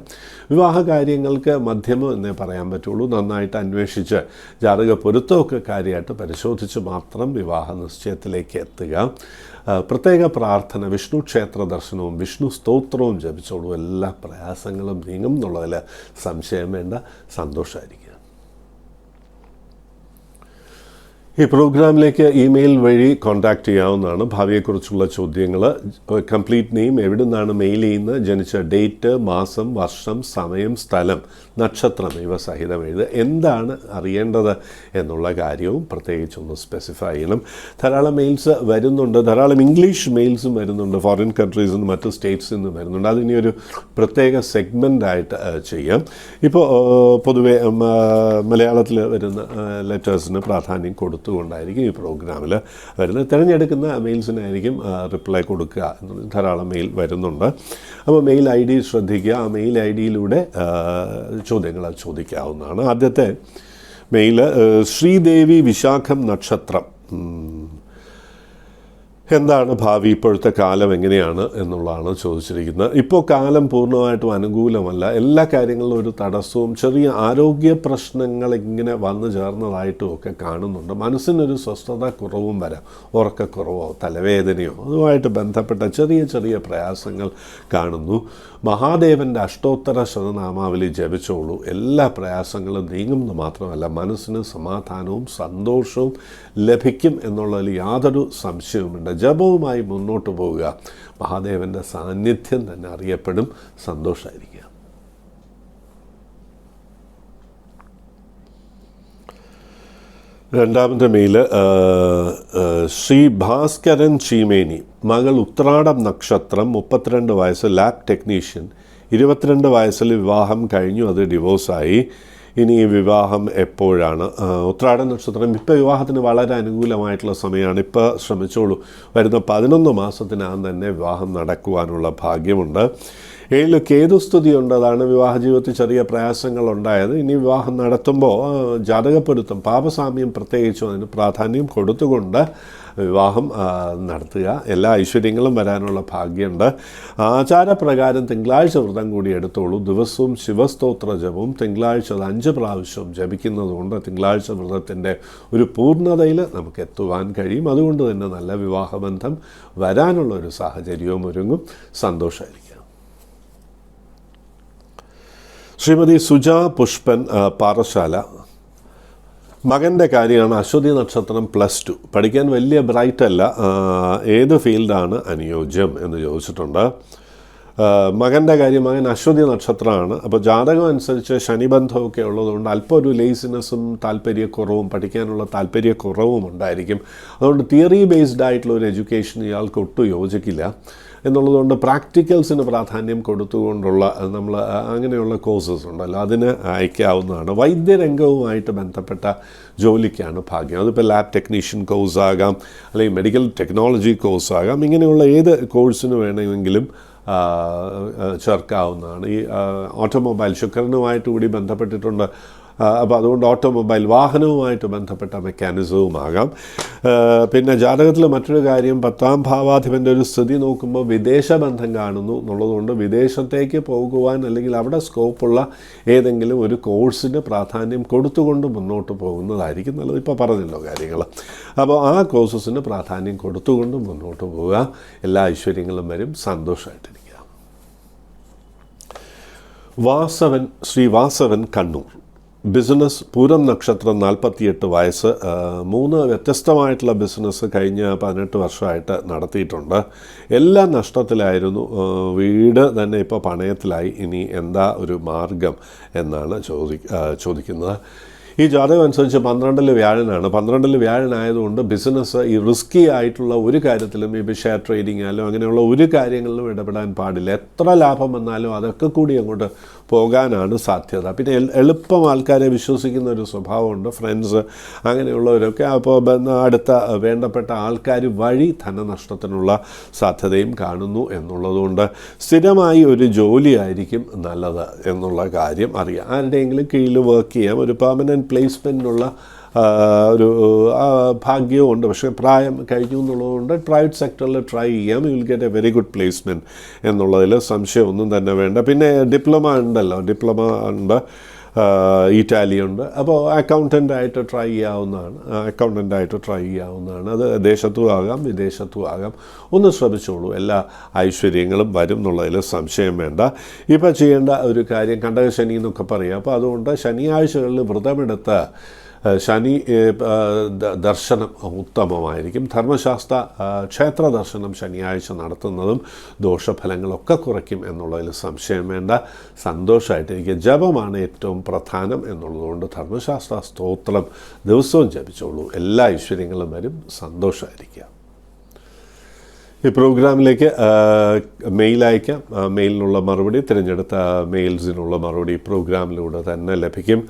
A: വിവാഹ കാര്യങ്ങൾക്ക് മധ്യമം എന്നേ പറയാൻ പറ്റുള്ളൂ. നന്നായിട്ട് അന്വേഷിച്ച് ജാതക പൊരുത്തമൊക്കെ കാര്യമായിട്ട് പരിശോധിച്ച് മാത്രം വിവാഹ നിശ്ചയത്തിലേക്ക് എത്തുക. പ്രത്യേക പ്രാർത്ഥന, വിഷ്ണു ക്ഷേത്ര ദർശനവും വിഷ്ണു സ്തോത്രവും ജപിച്ചോളൂ. എല്ലാ പ്രയാസങ്ങളും നീങ്ങും എന്നുള്ളതിൽ സംശയം വേണ്ട. സന്തോഷമായിരിക്കും. ഈ പ്രോഗ്രാമിലേക്ക് ഇമെയിൽ വഴി കോൺടാക്റ്റ് ചെയ്യാവുന്നതാണ്. ഭാവിയെക്കുറിച്ചുള്ള ചോദ്യങ്ങൾ, കംപ്ലീറ്റ് നെയിം, എവിടെ നിന്നാണ് മെയിൽ ചെയ്യുന്നത്, ജനിച്ച ഡേറ്റ്, മാസം, വർഷം, സമയം, സ്ഥലം, നക്ഷത്രം ഇവ സഹിതം എഴുതുക. എന്താണ് അറിയേണ്ടത് എന്നുള്ള കാര്യവും പ്രത്യേകിച്ചൊന്ന് സ്പെസിഫൈ ചെയ്യണം. ധാരാളം മെയിൽസ് വരുന്നുണ്ട്, ധാരാളം ഇംഗ്ലീഷ് മെയിൽസും വരുന്നുണ്ട്, ഫോറിൻ കൺട്രീസിൽ നിന്ന് മറ്റ് സ്റ്റേറ്റ്സിൽ നിന്നും വരുന്നുണ്ട്. അതിനി ഒരു പ്രത്യേക സെഗ്മെൻ്റായിട്ട് ചെയ്യാം. ഇപ്പോൾ പൊതുവെ മലയാളത്തിൽ വരുന്ന ലെറ്റേഴ്സിന് പ്രാധാന്യം കൊടുത്തുകൊണ്ടായിരിക്കും ഈ പ്രോഗ്രാമിൽ വരുന്നത്. തിരഞ്ഞെടുക്കുന്ന മെയിൽസിനായിരിക്കും റിപ്ലൈ കൊടുക്കുക. ധാരാളം മെയിൽ വരുന്നുണ്ട്. അപ്പോൾ മെയിൽ ഐ ഡി ശ്രദ്ധിക്കുക. ആ മെയിൽ ഐ ഡിയിലൂടെ ചോദ്യങ്ങൾ ചോദിക്കാവുന്നതാണ്. ആദ്യത്തെ മെയിൽ, ശ്രീദേവി വിശാഖം നക്ഷത്രം. എന്താണ് ഭാവി, ഇപ്പോഴത്തെ കാലം എങ്ങനെയാണ് എന്നുള്ളതാണ് ചോദിച്ചിരിക്കുന്നത്. ഇപ്പോൾ കാലം പൂർണ്ണമായിട്ടും അനുകൂലമല്ല. എല്ലാ കാര്യങ്ങളിലും ഒരു തടസ്സവും ചെറിയ ആരോഗ്യ പ്രശ്നങ്ങൾ ഇങ്ങനെ വന്നു ചേർന്നതായിട്ടും ഒക്കെ കാണുന്നുണ്ട്. മനസ്സിനൊരു സ്വസ്ഥത കുറവും വരാം. ഉറക്കക്കുറവോ തലവേദനയോ അതുമായിട്ട് ബന്ധപ്പെട്ട ചെറിയ ചെറിയ പ്രയാസങ്ങൾ കാണുന്നു. മഹാദേവൻ്റെ അഷ്ടോത്തര ശതനാമാവലി ജപിച്ചോളൂ. എല്ലാ പ്രയാസങ്ങളും നീങ്ങുമെന്ന് മാത്രമല്ല, മനസ്സിന് സമാധാനവും സന്തോഷവും ലഭിക്കും എന്നുള്ളതിൽ യാതൊരു സംശയവുമില്ല. ജപവുമായി മുന്നോട്ട് പോവുക. മഹാദേവൻ്റെ സാന്നിധ്യം തന്നെ അറിയപ്പെടും. സന്തോഷമായിരിക്കുക. രണ്ടാമത്തെ മെയിൽ, ശ്രീ ഭാസ്കരൻ ചീമേനി, മകൾ ഉത്രാടം നക്ഷത്രം, 32 വയസ്സ്, ലാബ് ടെക്നീഷ്യൻ, 22 വയസ്സിൽ വിവാഹം കഴിഞ്ഞു, അത് ഡിവോഴ്സായി. ഇനി ഈ വിവാഹം എപ്പോഴാണ്? ഉത്രാട നക്ഷത്രം ഇപ്പോൾ വിവാഹത്തിന് വളരെ അനുകൂലമായിട്ടുള്ള സമയമാണ്. ഇപ്പോൾ ശ്രമിച്ചോളൂ. വരുന്ന 11 മാസത്തിനകം തന്നെ വിവാഹം നടക്കുവാനുള്ള ഭാഗ്യമുണ്ട്. 7 കേതുസ്തുതി ഉണ്ട്. അതാണ് വിവാഹ ജീവിതത്തിൽ ചെറിയ പ്രയാസങ്ങളുണ്ടായത്. ഇനി വിവാഹം നടത്തുമ്പോൾ ജാതകപ്പൊരുത്തം, പാപസാമ്യം പ്രത്യേകിച്ചും അതിന് പ്രാധാന്യം കൊടുത്തുകൊണ്ട് വിവാഹം നടത്തുക. എല്ലാ ഐശ്വര്യങ്ങളും വരാനുള്ള ഭാഗ്യമുണ്ട്. ആചാരപ്രകാരം തിങ്കളാഴ്ച വ്രതം കൂടി എടുത്തോളൂ. ദിവസവും ശിവസ്തോത്ര ജപവും തിങ്കളാഴ്ച 5 പ്രാവശ്യം ജപിക്കുന്നതുകൊണ്ട് തിങ്കളാഴ്ച വ്രതത്തിൻ്റെ ഒരു പൂർണ്ണതയിൽ നമുക്ക് എത്തുവാൻ കഴിയും. അതുകൊണ്ട് തന്നെ നല്ല വിവാഹബന്ധം വരാനുള്ള ഒരു സാഹചര്യവും ഒരുങ്ങും. സന്തോഷമായിരിക്കും. ശ്രീമതി സുജ പുഷ്പൻ, പാറശാല, മകൻ്റെ കാര്യമാണ്. അശ്വതി നക്ഷത്രം, +2, പഠിക്കാൻ വലിയ ബ്രൈറ്റ് അല്ല. ഏത് ഫീൽഡാണ് അനുയോജ്യം എന്ന് ചോദിച്ചിട്ടുണ്ട്. മകൻ്റെ കാര്യം, മകൻ അശ്വതി നക്ഷത്രമാണ്. അപ്പോൾ ജാതകം അനുസരിച്ച് ശനിബന്ധമൊക്കെ ഉള്ളതുകൊണ്ട് അല്പം ഒരു ലേസിനെസ്സും താല്പര്യക്കുറവും പഠിക്കാനുള്ള താല്പര്യക്കുറവും ഉണ്ടായിരിക്കും. അതുകൊണ്ട് തിയറി ബേസ്ഡ് ആയിട്ടുള്ള ഒരു എഡ്യൂക്കേഷൻ ഇയാൾക്ക് ഒട്ടും യോജിക്കില്ല എന്നുള്ളതുകൊണ്ട് പ്രാക്ടിക്കൽസിന് പ്രാധാന്യം കൊടുത്തുകൊണ്ടുള്ള നമ്മൾ അങ്ങനെയുള്ള കോഴ്സസ് ഉണ്ടല്ലോ, അതിന് അയക്കാവുന്നതാണ്. വൈദ്യരംഗവുമായിട്ട് ബന്ധപ്പെട്ട ജോലിക്കാണ് ഭാഗ്യം. അതിപ്പോൾ ലാബ് ടെക്നീഷ്യൻ കോഴ്സ് ആകാം, അല്ലെങ്കിൽ മെഡിക്കൽ ടെക്നോളജി കോഴ്സ് ആകാം. ഇങ്ങനെയുള്ള ഏത് കോഴ്സിന് വേണമെങ്കിലും ചേർക്കാവുന്നതാണ്. ഈ ഓട്ടോമൊബൈൽ ശുക്രനുമായിട്ട് കൂടി ബന്ധപ്പെട്ടിട്ടുണ്ട്. അപ്പോൾ അതുകൊണ്ട് ഓട്ടോമൊബൈൽ വാഹനവുമായിട്ട് ബന്ധപ്പെട്ട മെക്കാനിസവുമാകാം. പിന്നെ ജാതകത്തിൽ മറ്റൊരു കാര്യം, 10ാം ഭാവാധിപൻ്റെ ഒരു സ്ഥിതി നോക്കുമ്പോൾ വിദേശ ബന്ധം കാണുന്നു എന്നുള്ളതുകൊണ്ട് വിദേശത്തേക്ക് പോകുവാൻ അല്ലെങ്കിൽ അവിടെ സ്കോപ്പുള്ള ഏതെങ്കിലും ഒരു കോഴ്സിന് പ്രാധാന്യം കൊടുത്തുകൊണ്ട് മുന്നോട്ട് പോകുന്നതായിരിക്കും നല്ലത്. ഇപ്പോൾ പറഞ്ഞല്ലോ കാര്യങ്ങൾ. അപ്പോൾ ആ കോഴ്സസിന് പ്രാധാന്യം കൊടുത്തുകൊണ്ട് മുന്നോട്ട് പോവുക. എല്ലാ ഐശ്വര്യങ്ങളും വരും. സന്തോഷമായിട്ടിരിക്കുക. വാസവൻ, ശ്രീ വാസവൻ, കണ്ണൂർ. ബിസിനസ് പൂരം നക്ഷത്രം, 48 വയസ്സ്. 3 വ്യത്യസ്തമായിട്ടുള്ള ബിസിനസ് കഴിഞ്ഞ 18 വർഷമായിട്ട് നടത്തിയിട്ടുണ്ട്. എല്ലാം നഷ്ടത്തിലായിരുന്നു. വീട് തന്നെ ഇപ്പോൾ പണയത്തിലായി. ഇനി എന്താ ഒരു മാർഗം എന്നാണ് ചോദിക്കുന്നത്. ഈ ജാതകം അനുസരിച്ച് 12-ൽ വ്യാഴനാണ്. 12-ൽ വ്യാഴനായതുകൊണ്ട് ബിസിനസ് ഈ റിസ്കി ആയിട്ടുള്ള ഒരു കാര്യത്തിലും, ഇപ്പോൾ ഷെയർ ട്രേഡിംഗ് ആയാലും അങ്ങനെയുള്ള ഒരു കാര്യങ്ങളിലും ഇടപെടാൻ പാടില്ല. എത്ര ലാഭം വന്നാലും അതൊക്കെ കൂടി അങ്ങോട്ട് പോകാനാണ് സാധ്യത. പിന്നെ എളുപ്പം ആൾക്കാരെ വിശ്വസിക്കുന്ന ഒരു സ്വഭാവമുണ്ട്, ഫ്രണ്ട്സ് അങ്ങനെയുള്ളവരൊക്കെ. അപ്പോൾ അടുത്ത വേണ്ടപ്പെട്ട ആൾക്കാർ വഴി ധനനഷ്ടത്തിനുള്ള സാധ്യതയും കാണുന്നു എന്നുള്ളതുകൊണ്ട് സ്ഥിരമായി ഒരു ജോലിയായിരിക്കും നല്ലത് എന്നുള്ള കാര്യം അറിയാം. ആരുടെയെങ്കിലും കീഴിൽ വർക്ക് ചെയ്യാം. ഒരു പെർമനൻറ്റ് പ്ലേസ്മെൻറ്റിനുള്ള ഒരു ഭാഗ്യവും ഉണ്ട്. പക്ഷേ പ്രായം കഴിഞ്ഞു എന്നുള്ളതുകൊണ്ട് പ്രൈവറ്റ് സെക്ടറിൽ ട്രൈ ചെയ്യാം. You will get A very good placement എന്നുള്ളതിൽ സംശയമൊന്നും തന്നെ വേണ്ട. പിന്നെ ഡിപ്ലോമ ഉണ്ടല്ലോ, ഡിപ്ലോമ ഉണ്ട്, ഇറ്റാലിയുണ്ട്. അപ്പോൾ അക്കൗണ്ടൻ്റായിട്ട് ട്രൈ ചെയ്യാവുന്നതാണ്. അത് ദേശത്തും ആകാം വിദേശത്തും ആകാം. ഒന്ന് ശ്രമിച്ചോളൂ. എല്ലാ ഐശ്വര്യങ്ങളും വരും എന്നുള്ളതിൽ സംശയം വേണ്ട. ഇപ്പോൾ ചെയ്യേണ്ട ഒരു കാര്യം, കണ്ടകശനി എന്നൊക്കെ പറയാം. അപ്പോൾ അതുകൊണ്ട് ശനിയാഴ്ചകളിൽ വ്രതമെടുത്ത് ശനി ദർശനം ഉത്തമമായിരിക്കും. ധർമ്മശാസ്ത്ര ക്ഷേത്ര ദർശനം ശനിയാഴ്ച നടത്തുന്നതും ദോഷഫലങ്ങളൊക്കെ കുറയ്ക്കും എന്നുള്ളതിൽ സംശയം വേണ്ട. സന്തോഷമായിട്ടിരിക്കുക. ജപമാണ് ഏറ്റവും പ്രധാനം എന്നുള്ളതുകൊണ്ട് ധർമ്മശാസ്ത്ര സ്തോത്രം ദിവസവും ജപിച്ചോളൂ. എല്ലാ ഐശ്വര്യങ്ങളും വരും. സന്തോഷമായിരിക്കുക. ഈ പ്രോഗ്രാമിലേക്ക് മെയിൽ അയക്കാം. മെയിലിനുള്ള മറുപടി, തിരഞ്ഞെടുത്ത മെയിൽസിനുള്ള മറുപടി പ്രോഗ്രാമിലൂടെ തന്നെ ലഭിക്കും.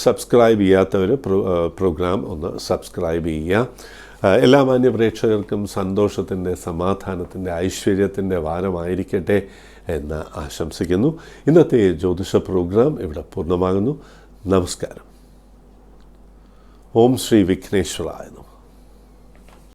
A: സബ്സ്ക്രൈബ് ചെയ്യാത്തവർ പ്രോഗ്രാം ഒന്ന് സബ്സ്ക്രൈബ് ചെയ്യുക. എല്ലാ മാന്യ പ്രേക്ഷകർക്കും സന്തോഷത്തിൻ്റെ, സമാധാനത്തിൻ്റെ, ഐശ്വര്യത്തിൻ്റെ വാരമായിരിക്കട്ടെ എന്ന് ആശംസിക്കുന്നു. ഇന്നത്തെ ജ്യോതിഷ പ്രോഗ്രാം ഇവിടെ പൂർണ്ണമാകുന്നു. നമസ്കാരം. ഓം ശ്രീ വിഘ്നേശ്വരായ നമഃ.